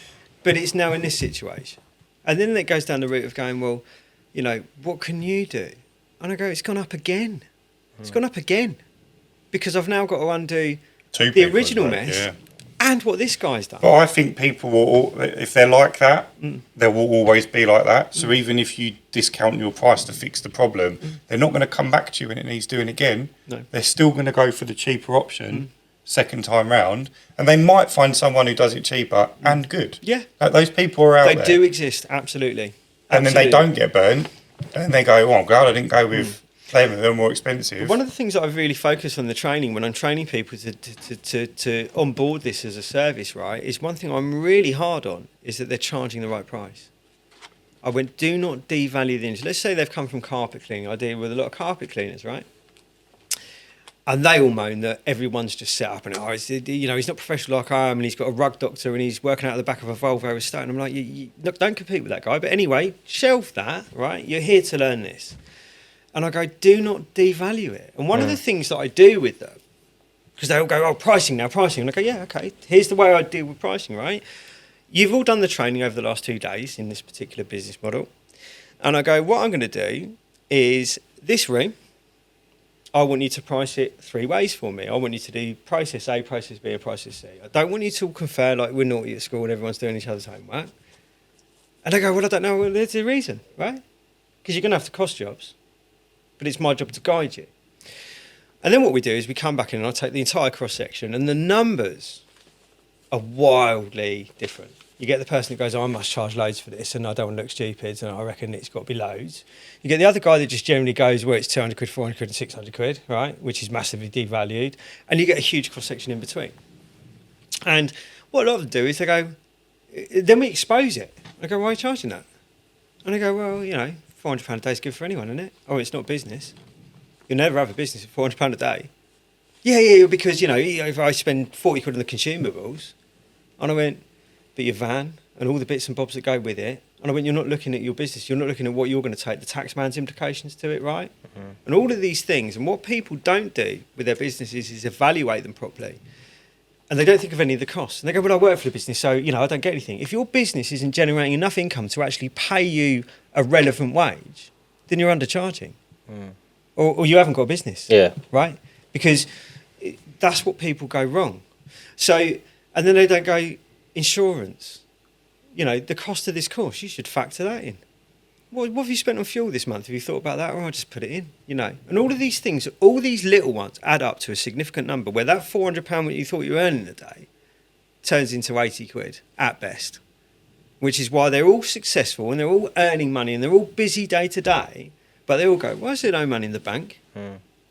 But it's now in this situation. And then it goes down the route of going, well, you know, what can you do? And I go, it's gone up again. It's gone up again. Because I've now got to undo the original mess and what this guy's done. But I think people will, if they're like that, they will always be like that. So even if you discount your price to fix the problem, they're not going to come back to you when it needs doing again. No. They're still going to go for the cheaper option second time round, and they might find someone who does it cheaper and good. Yeah. Like, those people are out They there. do exist, absolutely. And then they don't get burnt, and they go, oh, God, I didn't go with them, they're more expensive. One of the things that I've really focused on the training when I'm training people to onboard this as a service, right, is one thing I'm really hard on is that they're charging the right price. I went, do not devalue the industry. Let's say they've come from carpet cleaning. I deal with a lot of carpet cleaners, right? And they all moan that everyone's just set up and, he's not professional like I am, and he's got a rug doctor and he's working out of the back of a Volvo estate. And I'm like, look, don't compete with that guy. But anyway, shelve that, right? You're here to learn this. And I go, do not devalue it. And one of the things that I do with them, because they all go, pricing now, pricing. And I go, yeah, okay, here's the way I deal with pricing, right? You've all done the training over the last 2 days in this particular business model. And I go, what I'm going to do is this room, I want you to price it 3 ways for me. I want you to do process A, process B, and process C. I don't want you to confer like we're naughty at school and everyone's doing each other's homework. And I go, well, I don't know. Well, there's a reason, right? Because you're going to have to cost jobs. But it's my job to guide you. And then what we do is we come back in and I take the entire cross-section, and the numbers are wildly different. You get the person that goes, I must charge loads for this and I don't want to look stupid and I reckon it's got to be loads. You get the other guy that just generally goes, well, it's 200 quid, 400 quid and 600 quid, right, which is massively devalued. And you get a huge cross-section in between. And what a lot of them do is they go, then we expose it. I go, why are you charging that? And I go, well, £400 a day is good for anyone, isn't it? Oh, it's not business. You'll never have a business at £400 a day. Yeah, because, if I spend 40 quid on the consumables, and I went, but your van and all the bits and bobs that go with it, and I went, you're not looking at your business, you're not looking at what you're going to take, the tax man's implications to it, right? Mm-hmm. And all of these things, and what people don't do with their businesses is evaluate them properly. And they don't think of any of the costs. And they go, well, I work for the business, so, I don't get anything. If your business isn't generating enough income to actually pay you a relevant wage, then you're undercharging. Or you haven't got a business. Yeah. Right? Because that's what people go wrong. So, and then they don't go, insurance. The cost of this course, you should factor that in. What have you spent on fuel this month? Have you thought about that? Or I'll just put it in, And all of these things, all these little ones add up to a significant number where that £400 what you thought you were earning a day turns into 80 quid at best. Which is why they're all successful and they're all earning money and they're all busy day to day, but they all go, why is there no money in the bank?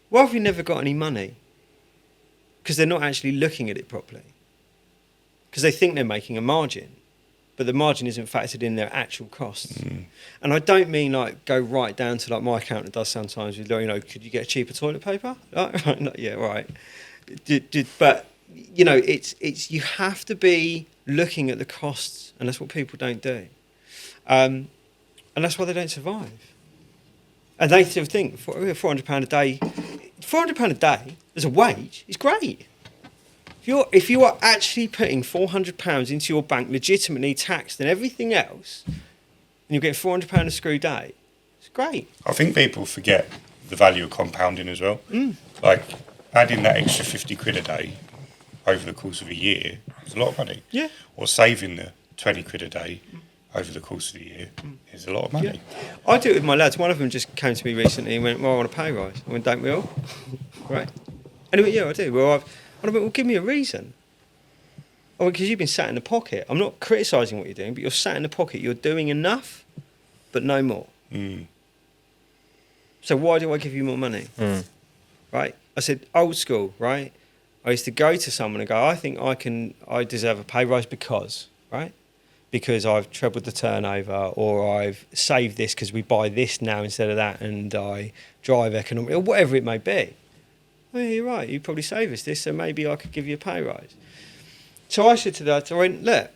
Why have we never got any money? Because they're not actually looking at it properly. Because they think they're making a margin, but the margin isn't factored in their actual costs. And I don't mean go right down to my accountant does sometimes with, could you get a cheaper toilet paper? Yeah, right. But, it's you have to be looking at the costs, and that's what people don't do. And that's why they don't survive. And they still think £400 a day, £400 a day as a wage is great. If you are actually putting £400 into your bank, legitimately taxed and everything else, and you'll get £400 a screw day, it's great. I think people forget the value of compounding as well. Like adding that extra 50 quid a day over the course of a year is a lot of money. Yeah. Or saving the 20 quid a day over the course of the year is a lot of money. Yeah. I do it with my lads. One of them just came to me recently and went, well, I want a pay rise. I went, don't we all? Right. And he went, yeah, I do. Well, I went, well, give me a reason. I went, because you've been sat in the pocket. I'm not criticising what you're doing, but you're sat in the pocket. You're doing enough, but no more. So why do I give you more money? Right? I said, old school, right? I used to go to someone and go, I think I deserve a pay rise because, right? Because I've trebled the turnover, or I've saved this because we buy this now instead of that, and I drive economic, or whatever it may be. Well, you're right, you probably save us this, so maybe I could give you a pay rise. So I said to that, I went, look,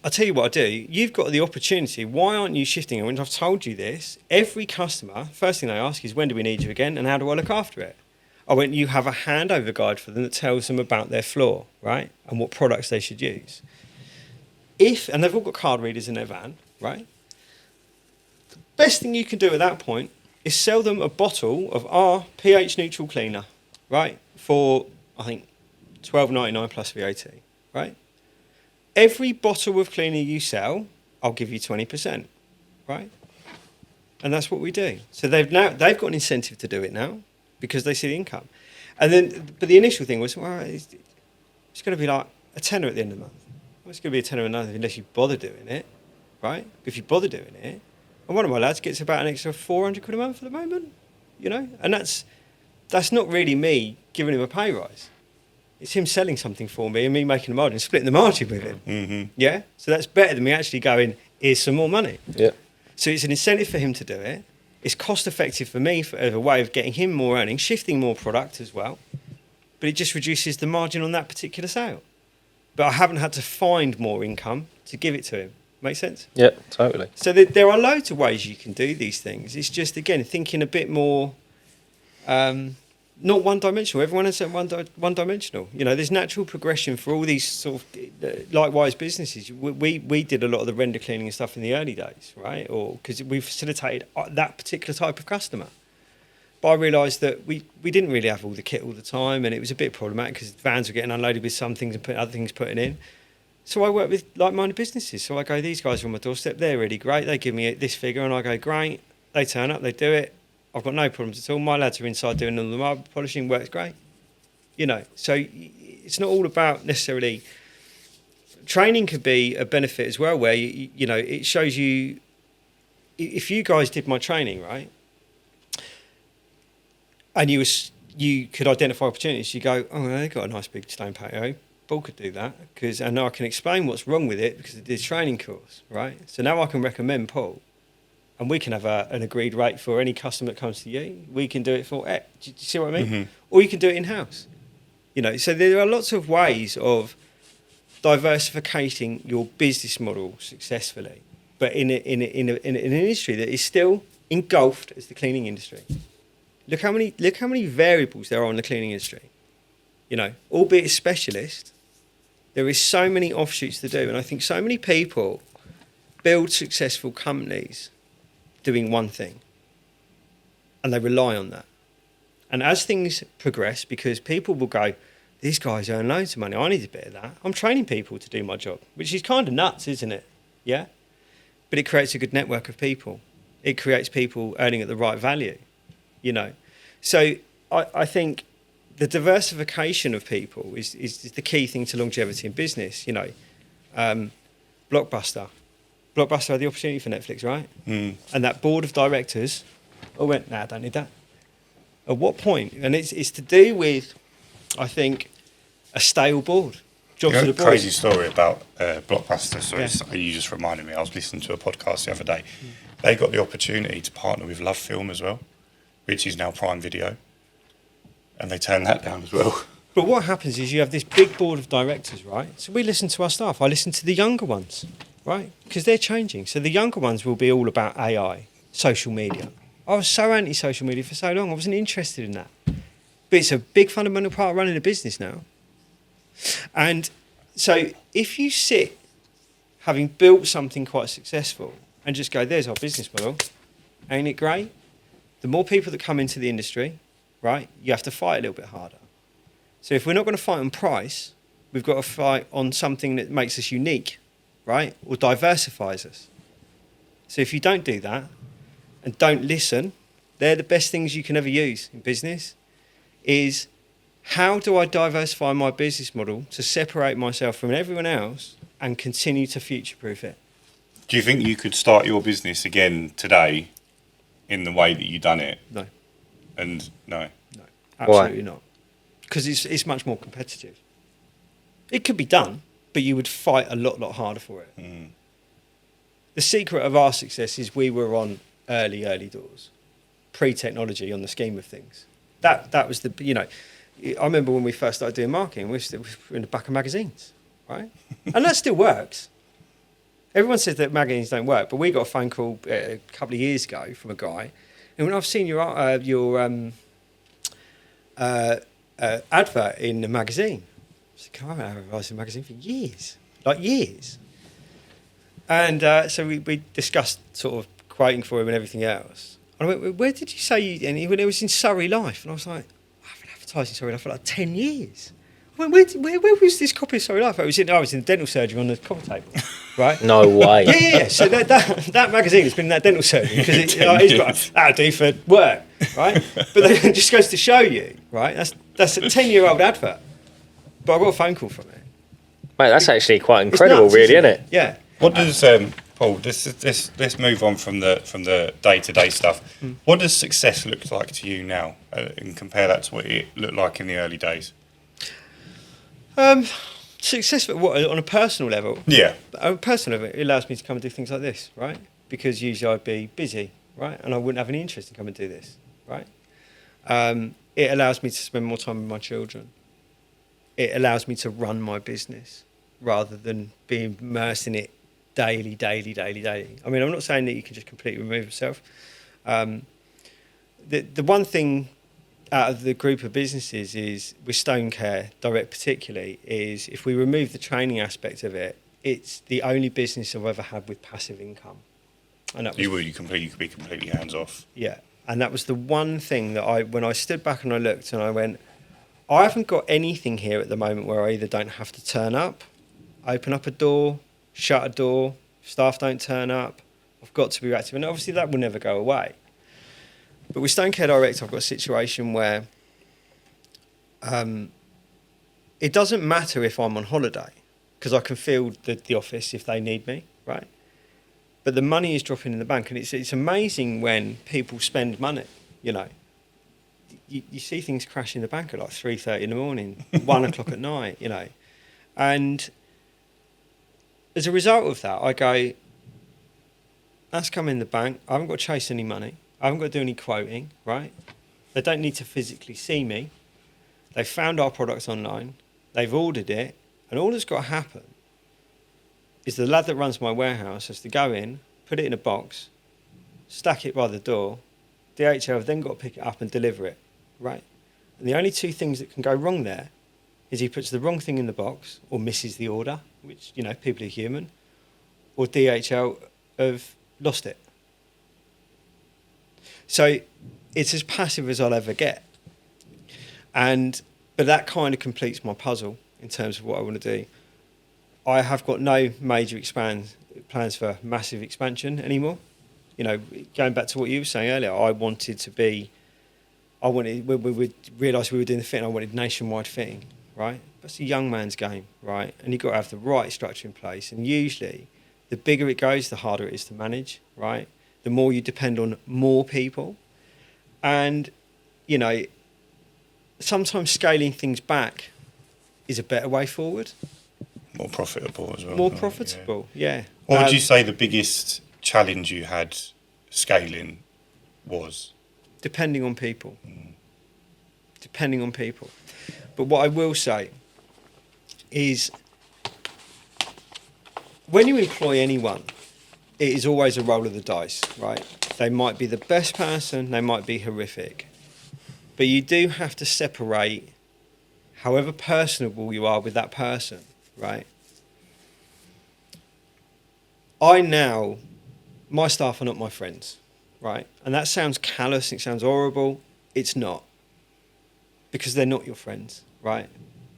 I'll tell you what I do. You've got the opportunity. Why aren't you shifting? When I've told you this, every customer, first thing they ask is, when do we need you again, and how do I look after it? I went, you have a handover guide for them that tells them about their floor, right, and what products they should use. And they've all got card readers in their van, right? The best thing you can do at that point is sell them a bottle of our pH neutral cleaner, right, for, I think, £12.99 plus VAT. right? Every bottle of cleaner you sell, I'll give you 20%, right? And that's what we do. So they've got an incentive to do it now because they see the income. And then, but the initial thing was, well, it's going to be like a tenner at the end of the month. Well, it's going to be a tenner a month unless you bother doing it, right? If you bother doing it, and one of my lads gets about an extra 400 quid a month at the moment, you know, and that's not really me giving him a pay rise. It's him selling something for me and me making the margin, splitting the margin with him. Mm-hmm. Yeah, so that's better than me actually going, here's some more money. Yeah. So it's an incentive for him to do it. It's cost effective for me as a way of getting him more earnings, shifting more product as well. But it just reduces the margin on that particular sale. But I haven't had to find more income to give it to him. Make sense? Yeah, totally. So there are loads of ways you can do these things. It's just, again, thinking a bit more, not one-dimensional. Everyone is one-dimensional. You know, there's natural progression for all these sort of likewise businesses. We did a lot of the render cleaning and stuff in the early days, right? Or because we facilitated that particular type of customer. But I realised that we didn't really have all the kit all the time, and it was a bit problematic because vans were getting unloaded with some things and other things putting in. So I work with like-minded businesses. So I go, these guys are on my doorstep. They're really great. They give me this figure, and I go, great. They turn up. They do it. I've got no problems at all. My lads are inside doing all the marble polishing. Works great. You know, so it's not all about necessarily... Training could be a benefit as well, where, you know, it shows you... If you guys did my training, right, and you could identify opportunities, you go, oh, they've got a nice big stone patio. Paul could do that, and now I can explain what's wrong with it because of this training course, right? So now I can recommend Paul, and we can have an agreed rate for any customer that comes to you. We can do it for X. Do you see what I mean? Mm-hmm. Or you can do it in-house. You know, so there are lots of ways of diversifying your business model successfully, but in an industry that is still engulfed as the cleaning industry. Look how many variables there are in the cleaning industry. You know, albeit a specialist, there is so many offshoots to do, and I think so many people build successful companies doing one thing, and they rely on that. And as things progress, because people will go, these guys earn loads of money, I need a bit of that. I'm training people to do my job, which is kind of nuts, isn't it? Yeah? But it creates a good network of people. It creates people earning at the right value, you know. So I think the diversification of people is the key thing to longevity in business, you know. Blockbuster had the opportunity for Netflix, right? Mm. And that board of directors all went, nah, I don't need that. At what point? And it's to do with, I think, a stale board. Jobs to the board. Crazy story about Blockbuster. So you just reminded me. I was listening to a podcast the other day. Mm. They got the opportunity to partner with Love Film as well, which is now Prime Video, and they turned that down as well. But what happens is you have this big board of directors, right? So we listen to our staff. I listen to the younger ones, right? Because they're changing. So the younger ones will be all about AI, social media. I was so anti-social media for so long. I wasn't interested in that. But it's a big fundamental part of running a business now. And so if you sit, having built something quite successful, and just go, there's our business model, ain't it great? The more people that come into the industry, right, you have to fight a little bit harder. So if we're not going to fight on price, we've got to fight on something that makes us unique, right, or diversifies us. So if you don't do that and don't listen, they're the best things you can ever use in business, is how do I diversify my business model to separate myself from everyone else and continue to future-proof it? Do you think you could start your business again today in the way that you've done it? No. And no? No, absolutely not. Because it's much more competitive. It could be done, but you would fight a lot harder for it. Mm. The secret of our success is we were on early doors, pre-technology on the scheme of things. That was the, you know, I remember when we first started doing marketing, we were in the back of magazines, right? And that still works. Everyone says that magazines don't work, but we got a phone call a couple of years ago from a guy, and when I've seen your advert in the magazine, I was like, I haven't advertised in a magazine for years, like years. And so we discussed sort of quoting for him and everything else. And I went, where did you say you... And he went, it was in Surrey Life. And I was like, I haven't advertised in Surrey Life for like 10 years. where was this copy of Sorry Life? I was in the dental surgery on the coffee table, right? No way. Yeah. So that magazine has been in that dental surgery because it's got that'll do for work, right? But then it just goes to show you, right? That's a 10-year-old advert, but I got a phone call from it. Mate, that's actually quite incredible, nuts, really, isn't it? Yeah. What does Paul? Let's move on from the day-to-day stuff. What does success look like to you now, and compare that to what it looked like in the early days? Success on a personal level. Yeah. On a personal level, it allows me to come and do things like this, right? Because usually I'd be busy, right, and I wouldn't have any interest in coming and do this, right? It allows me to spend more time with my children. It allows me to run my business rather than being immersed in it daily. I mean, I'm not saying that you can just completely remove yourself. The one thing out of the group of businesses is, with Stone Care Direct particularly, is if we remove the training aspect of it, it's the only business I've ever had with passive income. And that was, You could be completely hands off. yeah, and that was the one thing that when I stood back and I looked and I went, I haven't got anything here at the moment where I either don't have to turn up, open up a door, shut a door, staff don't turn up, I've got to be active, and obviously that will never go away. But with Stone Care Direct, I've got a situation where it doesn't matter if I'm on holiday, because I can field the office if they need me, right? But the money is dropping in the bank, and it's amazing when people spend money, you know. You see things crash in the bank at like 3:30 in the morning, 1 o'clock at night, you know. And as a result of that, I go, that's come in the bank. I haven't got to chase any money. I haven't got to do any quoting, right? They don't need to physically see me. They've found our products online. They've ordered it. And all that's got to happen is the lad that runs my warehouse has to go in, put it in a box, stack it by the door. DHL have then got to pick it up and deliver it, right? And the only two things that can go wrong there is he puts the wrong thing in the box or misses the order, which, you know, people are human, or DHL have lost it. So it's as passive as I'll ever get. But that kind of completes my puzzle in terms of what I want to do. I have got no major plans for massive expansion anymore. You know, going back to what you were saying earlier, when we realised we were doing the fitting, I wanted nationwide fitting, right? That's a young man's game, right? And you've got to have the right structure in place. And usually, the bigger it goes, the harder it is to manage, right? The more you depend on more people. And, you know, sometimes scaling things back is a better way forward. More profitable as well. More profitable, yeah. What would you say the biggest challenge you had scaling was? Depending on people. Depending on people. But what I will say is, when you employ anyone, it is always a roll of the dice, right? They might be the best person, they might be horrific. But you do have to separate however personable you are with that person, right? My staff are not my friends, right? And that sounds callous, it sounds horrible. It's not. Because they're not your friends, right?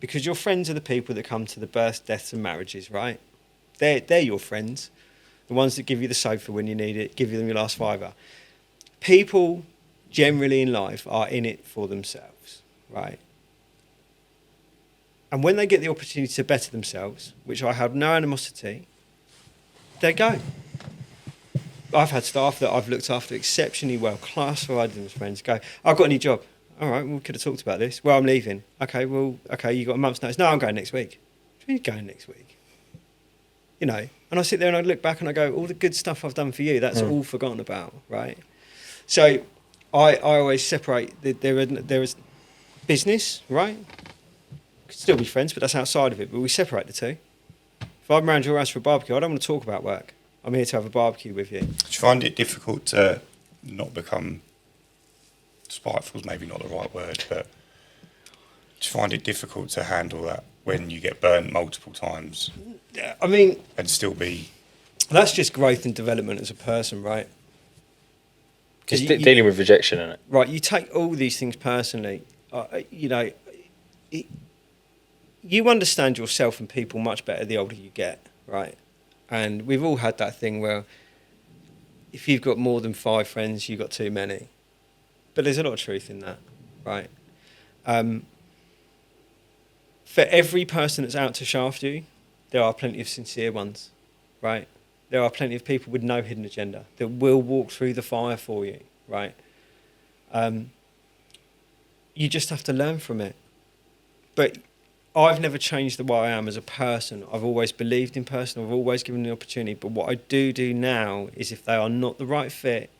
Because your friends are the people that come to the births, deaths and marriages, right? They're your friends. The ones that give you the sofa when you need it, give you them your last fiver. People generally in life are in it for themselves, right? And when they get the opportunity to better themselves, which I have no animosity, they go. I've had staff that I've looked after exceptionally well, classified them as friends, go, I've got a new job. All right, we could have talked about this. Well, I'm leaving. Okay, you got a month's notice. No, I'm going next week. What do you mean going next week? You know, and I sit there and I look back and I go, all the good stuff I've done for you, that's all forgotten about, right? So I always separate, there is business, right? Could still be friends, but that's outside of it, but we separate the two. If I'm around your house for a barbecue, I don't want to talk about work. I'm here to have a barbecue with you. Do you find it difficult to not become spiteful is maybe not the right word, but do you find it difficult to handle that when you get burnt multiple times? I mean, and still be... That's just growth and development as a person, right? Just dealing with rejection, isn't it? Right, you take all these things personally. You know, you understand yourself and people much better the older you get, right? And we've all had that thing where if you've got more than 5 friends, you've got too many. But there's a lot of truth in that, right? For every person that's out to shaft you, there are plenty of sincere ones, right? There are plenty of people with no hidden agenda that will walk through the fire for you, right? You just have to learn from it. But I've never changed the way I am as a person. I've always believed in person. I've always given the opportunity. But what I do now is if they are not the right fit,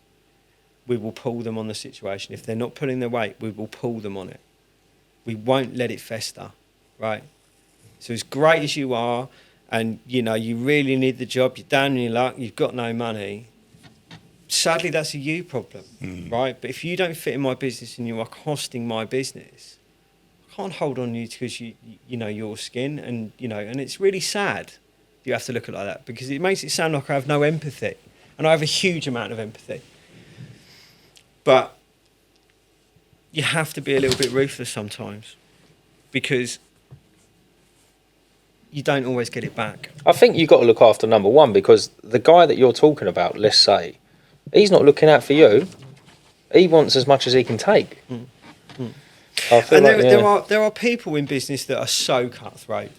we will pull them on the situation. If they're not pulling their weight, we will pull them on it. We won't let it fester, right? So as great as you are, and you really need the job, you're down in your luck, you've got no money, sadly that's a you problem, right? But if you don't fit in my business and you are costing my business, I can't hold on you because you know your skin, and and it's really sad you have to look at it like that, because it makes it sound like I have no empathy, and I have a huge amount of empathy. But you have to be a little bit ruthless sometimes, because you don't always get it back. I think you've got to look after number one, because the guy that you're talking about, let's say, he's not looking out for you. He wants as much as he can take. I feel and there are people in business that are so cutthroat,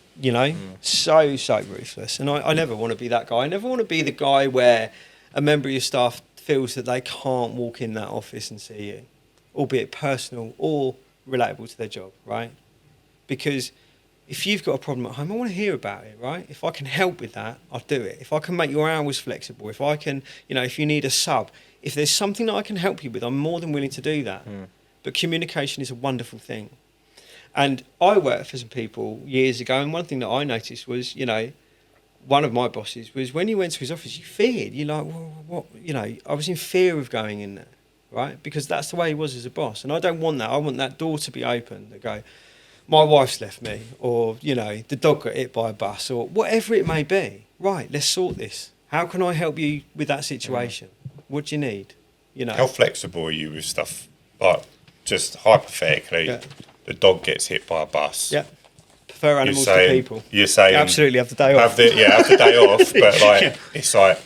so ruthless. And I never want to be that guy. I never want to be the guy where a member of your staff feels that they can't walk in that office and see you, albeit personal or relatable to their job, right? Because if you've got a problem at home, I want to hear about it, right? If I can help with that, I'll do it. If I can make your hours flexible, if I can, if you need a sub, if there's something that I can help you with, I'm more than willing to do that. But communication is a wonderful thing. And I worked for some people years ago, and one thing that I noticed was, one of my bosses was, when you went to his office, you feared. You're like, well, what? I was in fear of going in there, right? Because that's the way he was as a boss. And I don't want that. I want that door to be open, that go, my wife's left me, or, the dog got hit by a bus, or whatever it may be. Right, let's sort this. How can I help you with that situation? What do you need? How flexible are you with stuff? Like, just hypothetically, the dog gets hit by a bus. Yeah. Prefer animals to people. You're saying... Absolutely, have the day off. Have the day off, but it's like,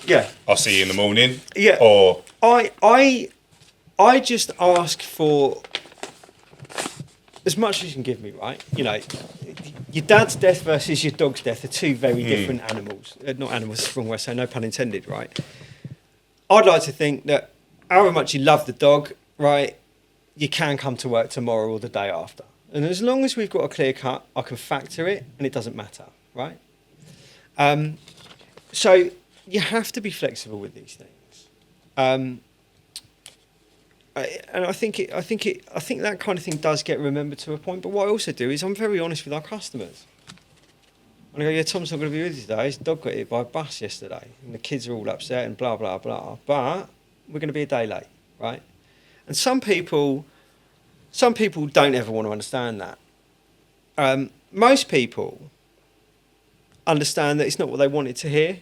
I'll see you in the morning. Yeah. Or... I just ask for as much as you can give me, right? Your dad's death versus your dog's death are two very different animals. Not animals, wrong way to say, no pun intended, right? I'd like to think that however much you love the dog, right, you can come to work tomorrow or the day after. And as long as we've got a clear cut, I can factor it and it doesn't matter, right? So you have to be flexible with these things. And I think that kind of thing does get remembered to a point. But what I also do is I'm very honest with our customers. And I go, Tom's not going to be with you today. His dog got hit by a bus yesterday, and the kids are all upset and blah blah blah. But we're going to be a day late, right? And some people don't ever want to understand that. Most people understand that it's not what they wanted to hear.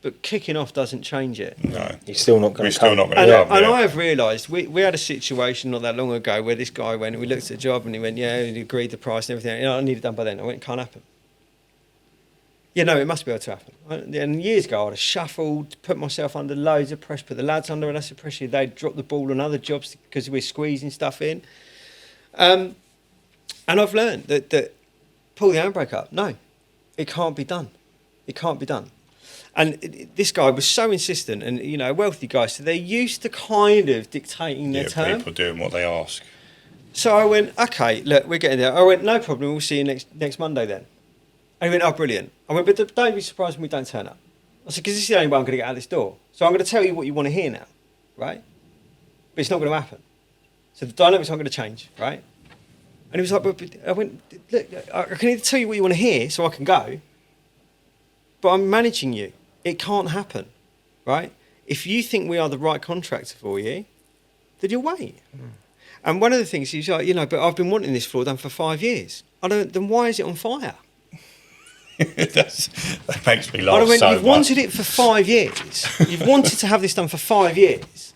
But kicking off doesn't change it. No. He's still not going to come. And I have realised, we had a situation not that long ago where this guy went, and we looked at the job and he went, he agreed the price and everything. I need it done by then. I went, it can't happen. It must be able to happen. And years ago, I'd have shuffled, put myself under loads of pressure, put the lads under loads of pressure. They'd drop the ball on other jobs because we're squeezing stuff in. And I've learned that pull the handbrake up. No, it can't be done. It can't be done. And this guy was so insistent, and a wealthy guy, so they're used to kind of dictating their term. People doing what they ask. So I went, okay, look, we're getting there. I went, no problem, we'll see you next Monday then. And he went, oh, brilliant. I went, but don't be surprised when we don't turn up. I said, because this is the only way I'm going to get out of this door. So I'm going to tell you what you want to hear now, right? But it's not going to happen. So the dynamics aren't going to change, right? And he was like, but I went, look, I can either tell you what you want to hear so I can go, but I'm managing you. It can't happen, right? If you think we are the right contractor for you, then you'll wait. And one of the things he's like, but I've been wanting this floor done for 5 years. Then why is it on fire? That makes me laugh so much. You've wanted it for 5 years. You've wanted to have this done for 5 years.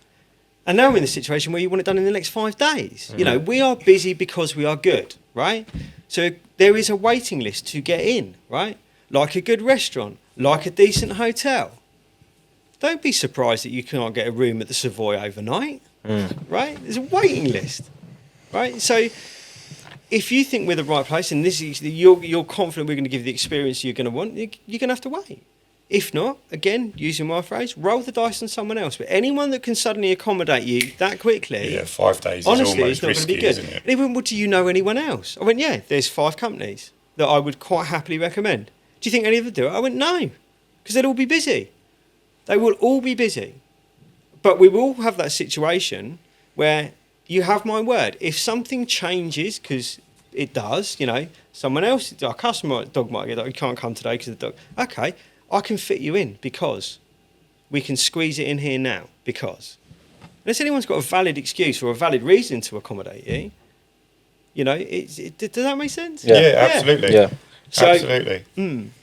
And now we're in the situation where you want it done in the next 5 days. We are busy because we are good, right? So there is a waiting list to get in, right? Like a good restaurant, like a decent hotel. Don't be surprised that you can't get a room at the Savoy overnight, right? There's a waiting list, right? So if you think we're the right place and you're confident we're going to give you the experience you're going to want, you're going to have to wait. If not, again, using my phrase, roll the dice on someone else. But anyone that can suddenly accommodate you that quickly... Yeah, 5 days honestly, is almost it's not risky, going to be good. isn't it? And he went, well, do you know anyone else? I went, yeah, there's 5 companies that I would quite happily recommend. Do you think any of them do it? I went, no, because they'll all be busy. They will all be busy. But we will have that situation where you have my word. If something changes, because it does, someone else, our customer dog might get, you can't come today because of the dog. Okay, I can fit you in because we can squeeze it in here now because. Unless anyone's got a valid excuse or a valid reason to accommodate you, does that make sense? Yeah, absolutely. Yeah. So, absolutely.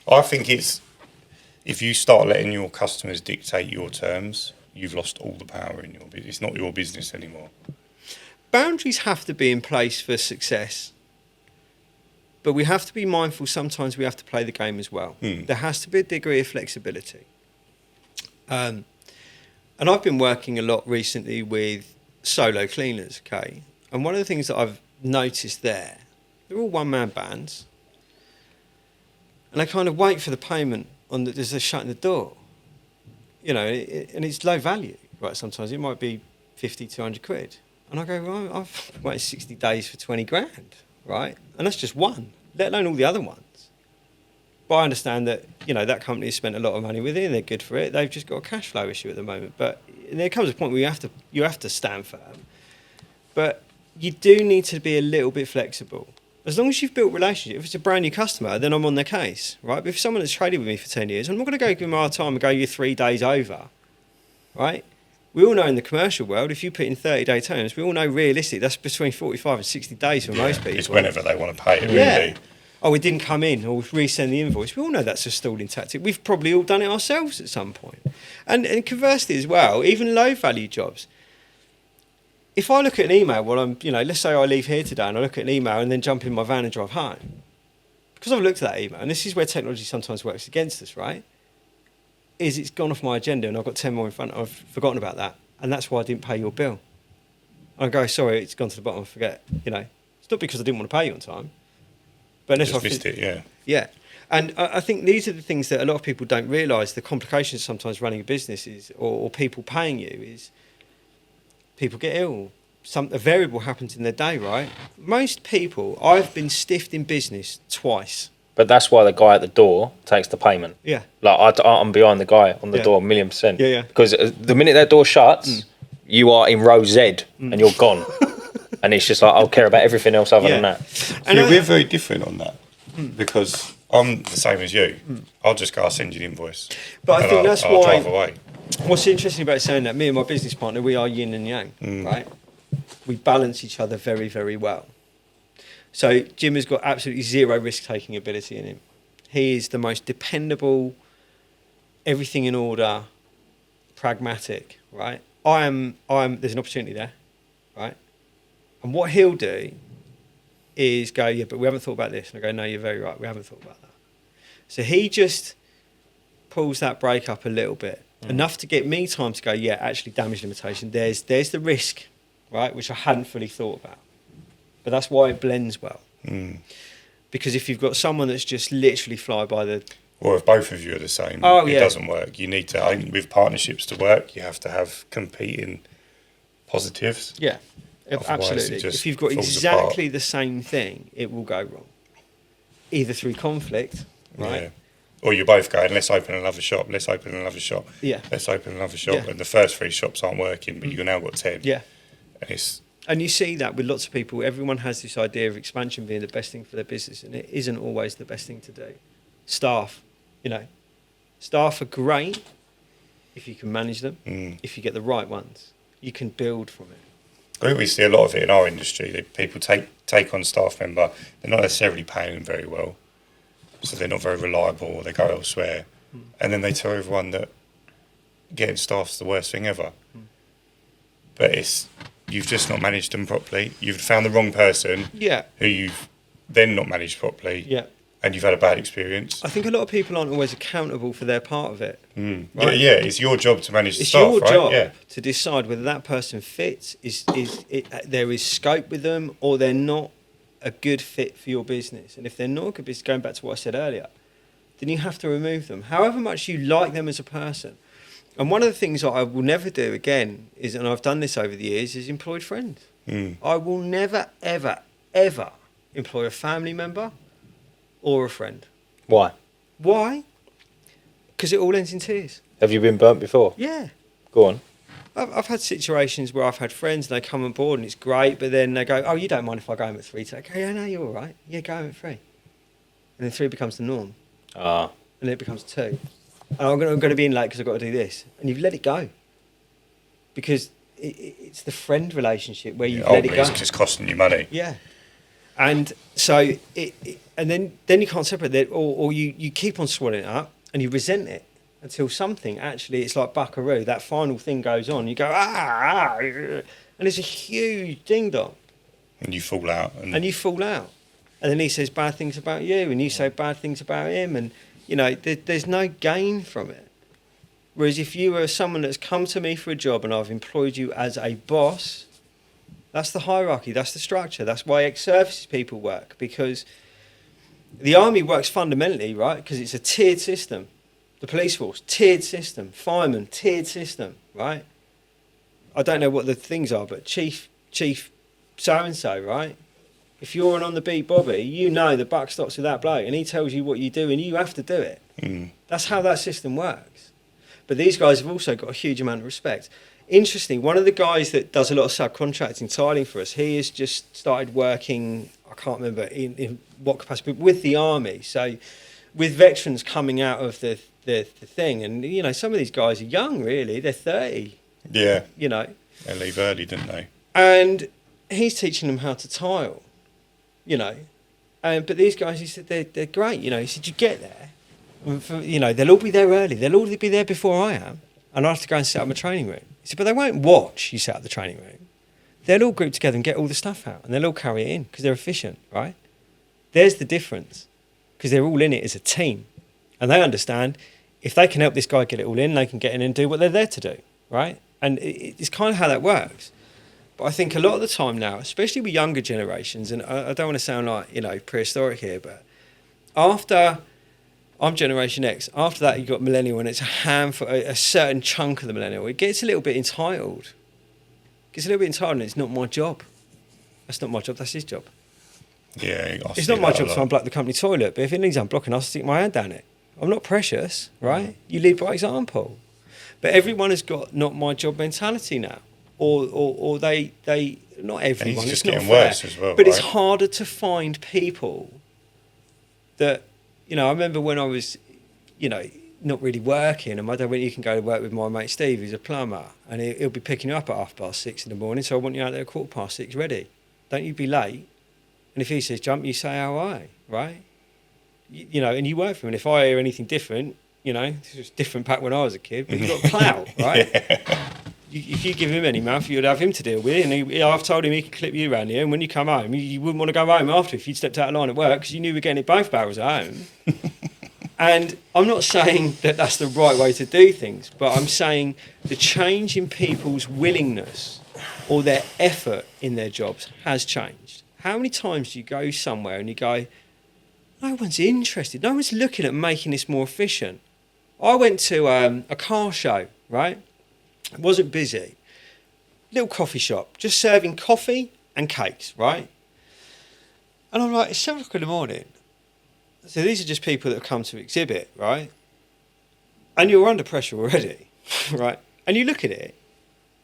I think if you start letting your customers dictate your terms, you've lost all the power in your business. It's not your business anymore. Boundaries have to be in place for success. But we have to be mindful, sometimes we have to play the game as well. There has to be a degree of flexibility. And I've been working a lot recently with solo cleaners, okay? And one of the things that I've noticed they're all one-man bands. And they kind of wait for the payment as they're shutting the door. And it's low value, right? Sometimes it might be 50, 200 quid. And I go, well, I've waited 60 days for 20 grand. Right? And that's just one, let alone all the other ones. But I understand that, that company has spent a lot of money with it and they're good for it. They've just got a cash flow issue at the moment. But there comes a point where you have to stand firm. But you do need to be a little bit flexible. As long as you've built relationship, if it's a brand new customer, then I'm on their case, right? But if someone that's traded with me for 10 years, I'm not going to go give them a hard time and go, you're 3 days over, right? We all know in the commercial world, if you put in 30-day terms, we all know realistically that's between 45 and 60 days for most people. It's whenever they want to pay it, really. Oh, it didn't come in, or resend the invoice. We all know that's a stalling tactic. We've probably all done it ourselves at some point. And conversely as well, even low-value jobs. If I look at an email while I'm, let's say I leave here today and I look at an email and then jump in my van and drive home, because I've looked at that email, and this is where technology sometimes works against us, right? It's gone off my agenda and I've got 10 more in front. I've forgotten about that. And that's why I didn't pay your bill. And I go, sorry, it's gone to the bottom. I forget. It's not because I didn't want to pay you on time. But unless Just missed it, yeah. Yeah. And I think these are the things that a lot of people don't realise, the complications sometimes running a business is, or people paying you is, people get ill. A variable happens in their day, right? Most people, I've been stiffed in business twice. But that's why the guy at the door takes the payment. Yeah. Like, I'm behind the guy on the door 1,000,000%. Yeah. Because the minute that door shuts, you are in row Z and you're gone. And it's just like, I'll care about everything else other than that. And we're very different on that because I'm the same as you. I'll just go, I'll send you the invoice. But I think that's I'll why... drive away. What's interesting about saying that, me and my business partner, we are yin and yang, right? We balance each other very, very well. So Jim has got absolutely zero risk-taking ability in him. He is the most dependable, everything in order, pragmatic, right? There's an opportunity there, right? And what he'll do is go, yeah, but we haven't thought about this. And I go, no, you're very right, we haven't thought about that. So he just pulls that brake up a little bit, enough to get me time to go, yeah, actually damage limitation. There's the risk, right, which I hadn't fully thought about. But that's why it blends well. Because if you've got someone that's just literally fly by the... Or if both of you are the same, it doesn't work. You need to, I think with partnerships to work, you have to have competing positives. Yeah, absolutely. If you've got exactly the same thing, it will go wrong. Either through conflict, right? Yeah. Or you're both going, let's open another shop, let's open another shop, let's open another shop. Yeah. And the first 3 shops aren't working, but you've now got 10. Yeah. And you see that with lots of people. Everyone has this idea of expansion being the best thing for their business, and it isn't always the best thing to do. Staff, staff are great if you can manage them, if you get the right ones. You can build from it. I think we see a lot of it in our industry. That people take on staff member, they're not necessarily paying them very well, so they're not very reliable, or they go elsewhere, and then they tell everyone that getting staff's the worst thing ever. But you've just not managed them properly. You've found the wrong person who you've then not managed properly, Yeah. and you've had a bad experience. I think a lot of people aren't always accountable for their part of it. Right? Yeah, it's your job to manage the It's staff, your right? job to decide whether that person fits, there is scope with them, or they're not a good fit for your business. And if they're not a good business, going back to what I said earlier, then you have to remove them, however much you like them as a person. And one of the things that I will never do again is, and I've done this over the years, is employed friends. I will never, ever, ever employ a family member or a friend. Why? Why? Because it all ends in tears. Have you been burnt before? Yeah. Go on. I've had situations where I've had friends and they come on board and it's great, but then they go, oh, you don't mind if I go home at 3 today? Okay, yeah, no, you're all right. Yeah, go home at 3. And then 3 becomes the norm. And then it becomes 2. And I'm going to be in late because I've got to do this. And you've let it go. Because it's the friend relationship where you've let it go. It's costing you money. Yeah. And so, and then you can't separate it, or you keep on swallowing it up and you resent it until something, actually, it's like Buckaroo, that final thing goes on, you go, and it's a huge ding-dong. And you fall out. And you fall out. And then he says bad things about you, and you say bad things about him, and, you know, there's no gain from it. Whereas if you were someone that's come to me for a job and I've employed you as a boss, that's the hierarchy, that's the structure, that's why ex-services people work, because the army works fundamentally, right, because it's a tiered system. The police force, tiered system. Firemen, tiered system, right? I don't know what the things are, but chief so-and-so, right? If you're an on the beat Bobby, you know the buck stops with that bloke and he tells you what you do and you have to do it. That's how that system works. But these guys have also got a huge amount of respect. Interesting, one of the guys that does a lot of subcontracting tiling for us, he has just started working, I can't remember in what capacity, but with the army. So with veterans coming out of the thing, and, you know, some of these guys are young, really. They're 30. Yeah. You know. They leave early, didn't they? And he's teaching them how to tile, you know. But these guys, he said, they're great, you know. He said, you get there, and you know, they'll all be there early. They'll all be there before I am. And I have to go and set up my training room. He said, but they won't watch you set up the training room. They'll all group together and get all the stuff out, and they'll all carry it in because they're efficient, right? There's the difference, because they're all in it as a team. And they understand if they can help this guy get it all in, they can get in and do what they're there to do, right? And it's kind of how that works. But I think a lot of the time now, especially with younger generations, and I don't want to sound like, you know, prehistoric here, but after, I'm Generation X, after that you've got millennial, and it's a handful, a certain chunk of the millennial, it gets a little bit entitled. And it's not my job. That's not my job, that's his job. Yeah, it's not my job to unblock the company toilet, but if it needs unblocking, I'll stick my hand down it. I'm not precious, right? You lead by example. But everyone has got not my job mentality now. Or they not everyone, it's just not getting fair, worse as well, but right? it's harder to find people that, you know, I remember when I was, you know, not really working, and my dad went, you can go to work with my mate Steve, who's a plumber, and he'll be picking you up at 6:30 in the morning, so I want you out there at 6:15 ready. Don't you be late. And if he says jump, you say how high, right? You know, and you work for him. And if I hear anything different, you know, this was different back when I was a kid, but you've got clout, right? If you give him any mouth, you'd have him to deal with. And I've told him he can clip you around here, and when you come home, you wouldn't want to go home after if you'd stepped out of line at work because you knew we were getting it both barrels at home. And I'm not saying that that's the right way to do things, but I'm saying the change in people's willingness or their effort in their jobs has changed. How many times do you go somewhere and you go, no one's interested, no one's looking at making this more efficient? I went to a car show, right? It wasn't busy. Little coffee shop, just serving coffee and cakes, right? And I'm like, it's 7 o'clock in the morning. So these are just people that have come to exhibit, right? And you're under pressure already, right? And you look at it,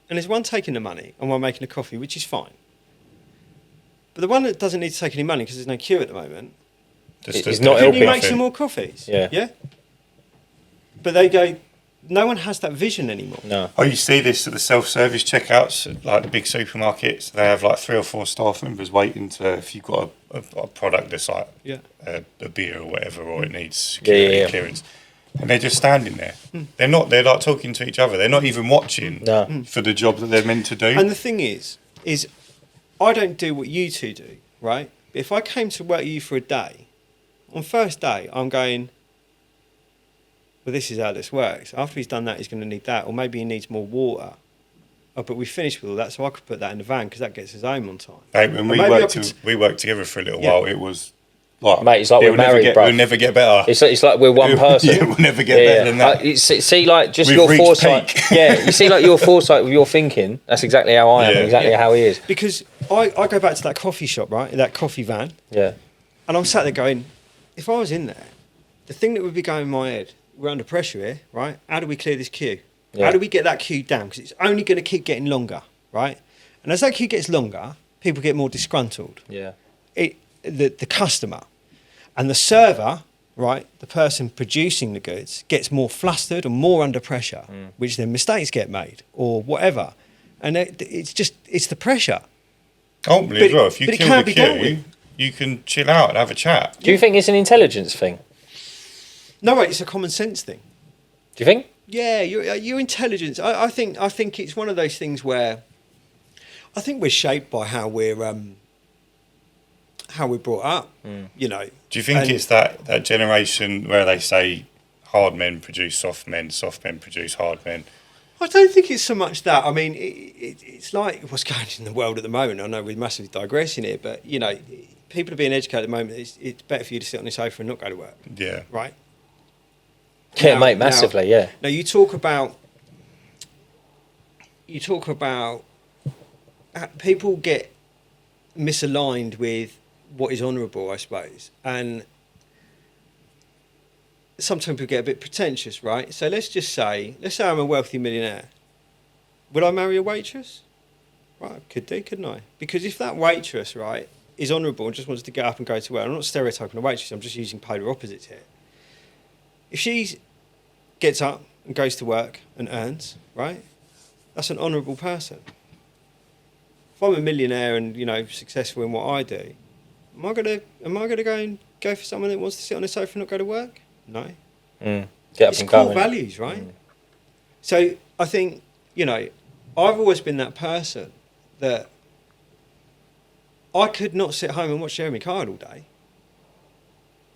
and there's one taking the money and one making the coffee, which is fine. But the one that doesn't need to take any money because there's no queue at the moment, it's not can helping. you make some more coffees? Yeah. Yeah? But they go, no one has that vision anymore. No. Oh, you see this at the self-service checkouts, at, like the big supermarkets. They have like 3 or 4 staff members waiting to, if you've got a product that's like a beer or whatever, or it needs security clearance, and they're just standing there. They're like talking to each other. They're not even watching for the job that they're meant to do. And the thing is I don't do what you two do, right? But if I came to work with you for a day, on first day, I'm going, well, this is how this works. After he's done that, he's going to need that, or maybe he needs more water. Oh, but we finished with all that, so I could put that in the van because that gets us home on time. Hey, when we worked together for a little while, it was like, mate, it's like we're married, bro. We'll never get better. It's like we're one person. Yeah, we'll never get better than that. See, like, just We've your reached foresight. peak. Yeah, you see, like, your foresight with your thinking. That's exactly how I am, exactly how he is. Because I go back to that coffee shop, right, that coffee van, Yeah. and I'm sat there going, if I was in there, the thing that would be going in my head, we're under pressure here, right? How do we clear this queue? Yeah. How do we get that queue down? Because it's only going to keep getting longer, right? And as that queue gets longer, people get more disgruntled. Yeah. The customer and the server, right, the person producing the goods, gets more flustered and more under pressure, which then mistakes get made or whatever. And it's the pressure. Ultimately, as well, if you but it kill can't the be dealt queue, you can chill out and have a chat. Do you think it's an intelligence thing? No, wait, it's a common sense thing. Do you think? Yeah, your intelligence. I think it's one of those things where I think we're shaped by how we're brought up. You know. Do you think it's that generation where they say hard men produce soft men produce hard men? I don't think it's so much that. I mean, it's like what's going on in the world at the moment. I know we're massively digressing here, but you know, people are being educated at the moment. It's better for you to sit on the sofa and not go to work. Yeah. Right. Yeah, mate, massively, yeah. Now you talk about people get misaligned with what is honourable, I suppose, and sometimes people get a bit pretentious, right? So let's say I'm a wealthy millionaire. Would I marry a waitress? Right, could do, couldn't I? Because if that waitress, right, is honourable and just wants to get up and go to work, I'm not stereotyping a waitress, I'm just using polar opposites here. If she gets up and goes to work and earns, right, that's an honourable person. If I'm a millionaire and, you know, successful in what I do, am I gonna go for someone that wants to sit on a sofa and not go to work? No. Get up It's and core going. values, right? So I think, you know, I've always been that person that I could not sit home and watch Jeremy Kyle all day.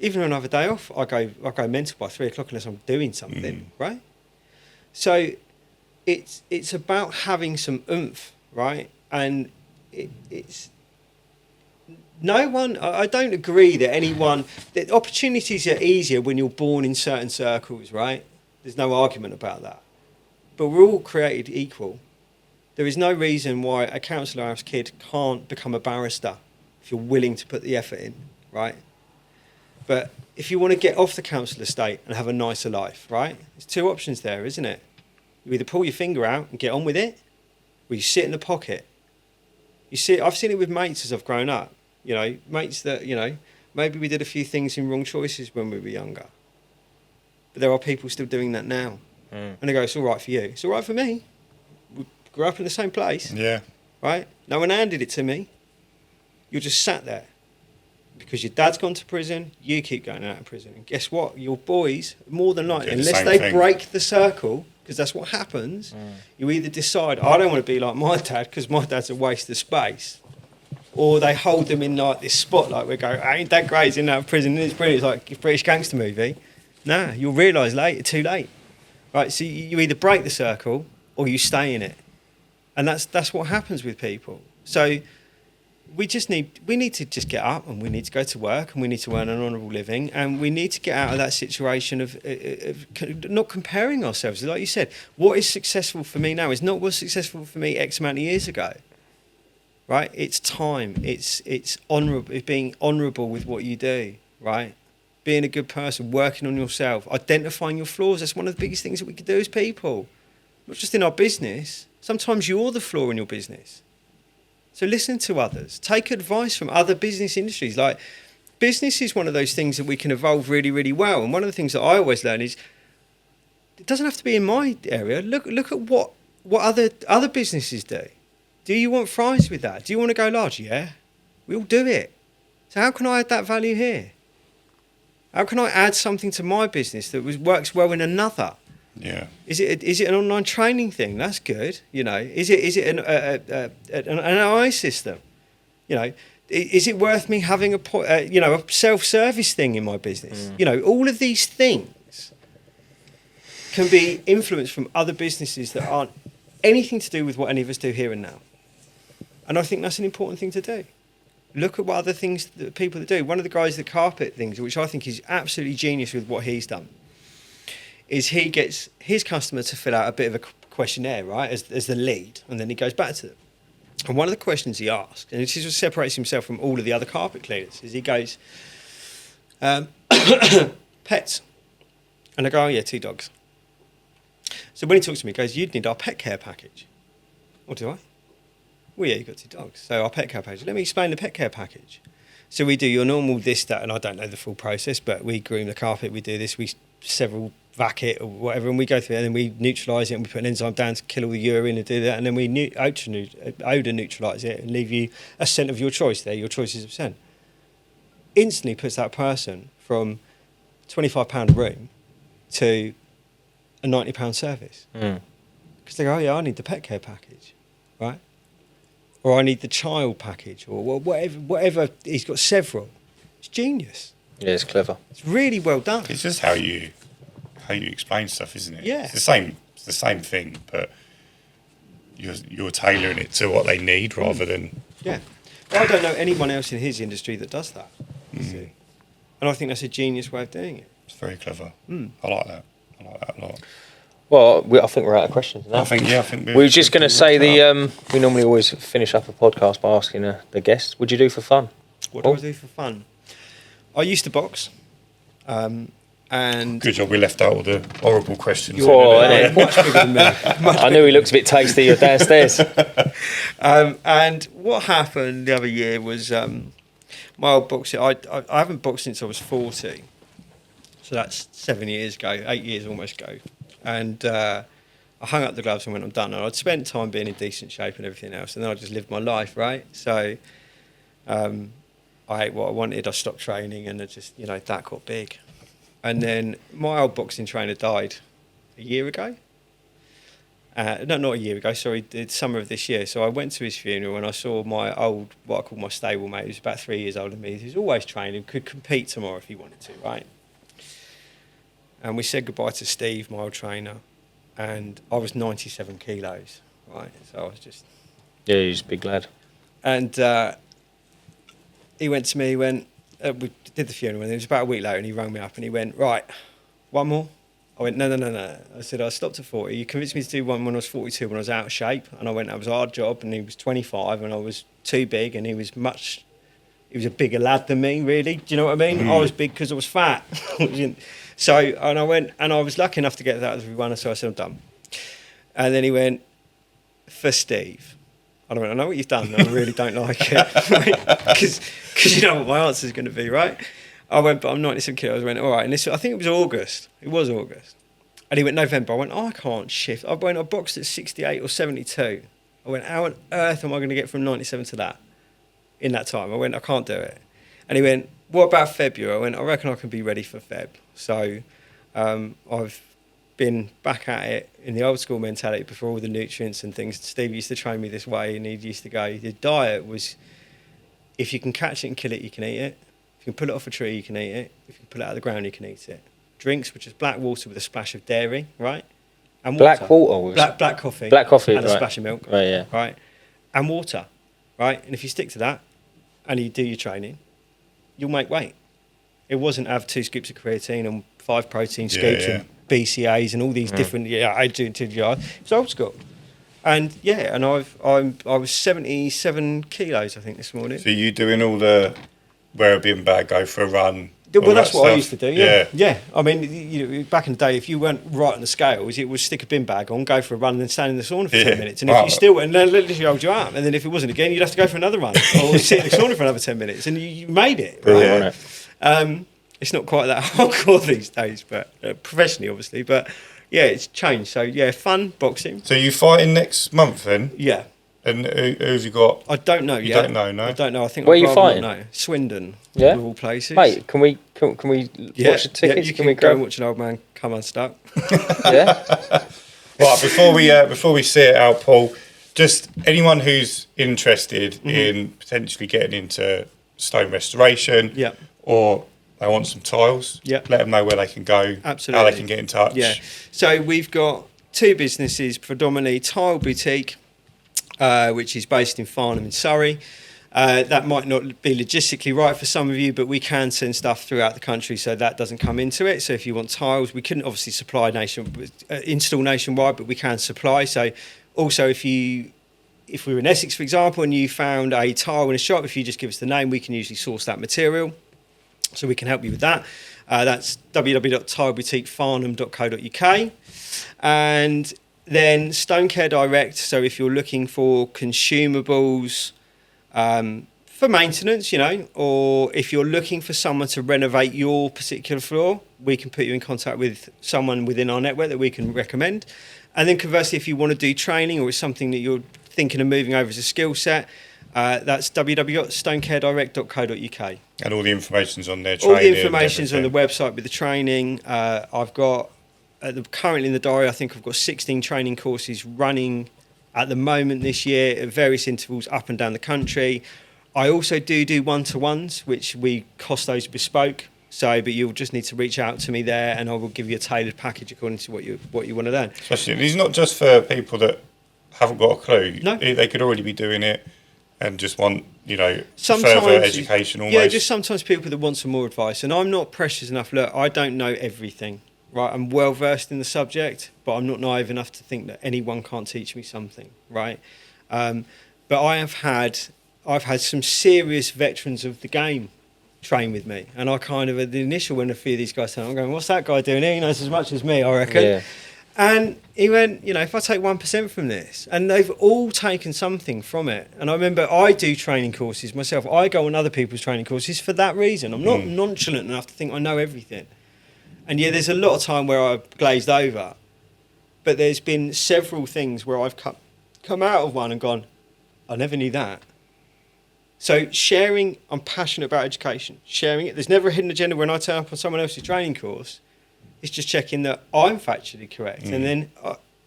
Even on another day off, I go mental by 3 o'clock unless I'm doing something, right? So it's about having some oomph, right? And it's no one. I don't agree that opportunities are easier when you're born in certain circles, right? There's no argument about that. But we're all created equal. There is no reason why a councillor house kid can't become a barrister if you're willing to put the effort in, right? But if you want to get off the council estate and have a nicer life, right? There's 2 options there, isn't it? You either pull your finger out and get on with it, or you sit in the pocket. I've seen it with mates as I've grown up. You know, mates that, you know, maybe we did a few things in wrong choices when we were younger. But there are people still doing that now. And they go, it's all right for you. It's all right for me. We grew up in the same place. Yeah. Right? No one handed it to me. You're just sat there. Because your dad's gone to prison, you keep going out of prison. And guess what? Your boys, more than likely, unless they break the circle, because that's what happens, you either decide, I don't want to be like my dad because my dad's a waste of space, or they hold them in like this spotlight where they go, ain't that great, he's in out of prison, and it's brilliant, it's like a British gangster movie. Nah, you'll realise later, too late. Right, so you either break the circle or you stay in it. And that's what happens with people. So we need to just get up and we need to go to work and we need to earn an honourable living and we need to get out of that situation of not comparing ourselves. Like you said, what is successful for me now is not what's successful for me X amount of years ago. Right? It's time. It's honourable. It's being honourable with what you do. Right? Being a good person, working on yourself, identifying your flaws. That's one of the biggest things that we can do as people. Not just in our business. Sometimes you're the flaw in your business. So listen to others. Take advice from other business industries. Like, business is one of those things that we can evolve really, really well. And one of the things that I always learn is it doesn't have to be in my area. Look at what other businesses do. Do you want fries with that? Do you want to go large? Yeah. We all do it. So how can I add that value here? How can I add something to my business that works well in another? Yeah. Is it an online training thing? That's good. You know, is it an AI system? You know, Is it worth me having a self-service thing in my business? All of these things can be influenced from other businesses that aren't anything to do with what any of us do here and now. And I think that's an important thing to do. Look at what other things that people that do. One of the guys that carpet things, which I think is absolutely genius with what he's done, is he gets his customer to fill out a bit of a questionnaire, right, as the lead, and then he goes back to them. And one of the questions he asks, and this is what separates himself from all of the other carpet cleaners, is he goes, pets. And I go, oh yeah, 2 dogs. So when he talks to me, he goes, you'd need our pet care package. Or do I? Well, yeah, you've got 2 dogs. So our pet care package. Let me explain the pet care package. So we do your normal this, that, and I don't know the full process, but we groom the carpet, we do this, we several vac it or whatever, and we go through it, and then we neutralise it, and we put an enzyme down to kill all the urine and do that, and then we odour neutralise it and leave you a scent of your choice there. Your choice is a scent. Instantly puts that person from £25 a room to a £90 service. Because they go, oh yeah, I need the pet care package, right? Or I need the child package, or whatever. He's got several. It's genius. Yeah, it's clever. It's really well done. It's just how you explain stuff, isn't it? Yeah. It's the same thing, but you're tailoring it to what they need rather than. Yeah. But I don't know anyone else in his industry that does that. You see. And I think that's a genius way of doing it. It's very clever. I like that a lot. Well, I think we're out of questions now. I think we were just going to say we normally always finish up a podcast by asking the guests, "What do you do for fun?" What do I do for fun? I used to box, and good job we left out all the horrible questions. Much bigger than me. I knew he looked a bit tasty. You're downstairs. And what happened the other year was my old boxing. I haven't boxed since I was 40, so that's 7 years ago, 8 years almost ago. And I hung up the gloves and went, I'm done. And I'd spent time being in decent shape and everything else, and then I just lived my life, right? So I ate what I wanted. I stopped training, and it just, that got big. And then my old boxing trainer died a year ago. No, not a year ago, sorry, the summer of this year. So I went to his funeral, and I saw my old, what I call my stable mate, who's about 3 years older than me. He was always training, could compete tomorrow if he wanted to, right? And we said goodbye to Steve, my old trainer, and I was 97 kilos, right? So I was just... Yeah, he's a big lad. And he went to me, we did the funeral, and it was about a week later, and he rang me up, and he went, right, one more? I went, no. I said, I stopped at 40. You convinced me to do one when I was 42, when I was out of shape, and I went, that was a hard job, and he was 25, and I was too big, and he was a bigger lad than me, really. Do you know what I mean? I was big because I was fat. So, and I went, and I was lucky enough to get that as we won, so I said, I'm done. And then he went, for Steve. And I went, I know what you've done, and I really don't like it. Because you know what my answer is going to be, right? I went, but I'm 97 kilos. I went, all right. And I think it was August. It was August. And he went, November. I went, I can't shift. I boxed at 68 or 72. I went, how on earth am I going to get from 97 to that in that time? I went, I can't do it. And he went, what about February? I went, I reckon I can be ready for Feb. So I've been back at it in the old school mentality before all the nutrients and things. Steve used to train me this way, and he used to go, the diet was, if you can catch it and kill it, you can eat it. If you can pull it off a tree, you can eat it. If you can pull it out of the ground, you can eat it. Drinks, which is black water with a splash of dairy, right? And water. Black water? Black coffee. Black coffee, and a splash of milk. Right, yeah. Right? And water, right? And if you stick to that and you do your training, you'll make weight. It wasn't have 2 scoops of creatine and 5 protein scoops and BCAAs and all these different. It's old school, and I was 77 kilos I think this morning. So you doing all the wear a bin bag, go for a run? Well, that's what I used to do. Yeah. I mean, back in the day, if you weren't right on the scales, it was stick a bin bag on, go for a run, and then stand in the sauna for 10 minutes. And if you still, and then literally hold you up, and then if it wasn't again, you'd have to go for another run or sit in the sauna for another 10 minutes, and you made it. Right? It's not quite that hardcore these days, but professionally, obviously. But yeah, it's changed. So yeah, fun boxing. So you fighting next month then? Yeah. And who have you got? I don't know yet. You don't know, no? I don't know. I think. Where are you fighting? No, Swindon. Yeah. Of all places. Mate, can we watch the tickets? Yeah, you can go and watch an old man come unstuck. Yeah. Right, before we see it out, Paul, just anyone who's interested in potentially getting into stone restoration, Yeah. or they want some tiles, Yeah. let them know where they can go, Absolutely. how they can get in touch. Yeah. So we've got 2 businesses, predominantly Tile Boutique, which is based in Farnham in Surrey. That might not be logistically right for some of you, but we can send stuff throughout the country, so that doesn't come into it. So if you want tiles, we couldn't obviously supply install nationwide, but we can supply. So also if we were in Essex, for example, and you found a tile in a shop, if you just give us the name, we can usually source that material. So we can help you with that. That's www.tileboutiquefarnham.co.uk. And then Stone Care Direct. So if you're looking for consumables for maintenance, or if you're looking for someone to renovate your particular floor, we can put you in contact with someone within our network that we can recommend. And then conversely, if you want to do training or it's something that you're thinking of moving over as a skill set, that's www.stonecaredirect.co.uk. And all the information's on there. All the information's on the website with the training. I've got, currently in the diary, I think I've got 16 training courses running at the moment this year at various intervals up and down the country. I also do one-to-ones, which we cost those bespoke. So, but you'll just need to reach out to me there, and I will give you a tailored package according to what you want to learn. Especially, it's not just for people that haven't got a clue. No. They could already be doing it and just want, Sometimes, further education almost. Yeah, just sometimes people that want some more advice. And I'm not precious enough. Look, I don't know everything, right? I'm well versed in the subject, but I'm not naive enough to think that anyone can't teach me something, right? But I've had some serious veterans of the game train with me. And I kind of, at the initial, when a few of these guys turn, I'm going, what's that guy doing? He knows as much as me, I reckon. Yeah. And he went, if I take 1% from this, and they've all taken something from it. And I remember I do training courses myself. I go on other people's training courses for that reason. I'm not nonchalant enough to think I know everything. And yeah, there's a lot of time where I've glazed over, but there's been several things where I've come out of one and gone, I never knew that. So sharing, I'm passionate about education. Sharing it, there's never a hidden agenda when I turn up on someone else's training course. It's just checking that I'm factually correct, and then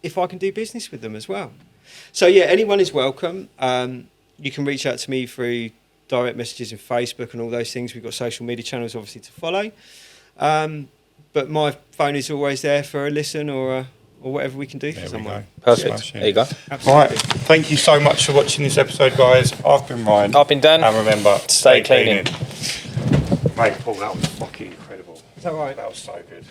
if I can do business with them as well. So yeah, anyone is welcome. You can reach out to me through direct messages in Facebook and all those things. We've got social media channels obviously to follow. But my phone is always there for a listen or whatever we can do for someone. Perfect. There you go. Absolutely. All right. Thank you so much for watching this episode, guys. I've been Ryan. I've been Dan. And remember, Stay cleaning. Mate, Paul, that was fucking incredible. Is that right? That was so good.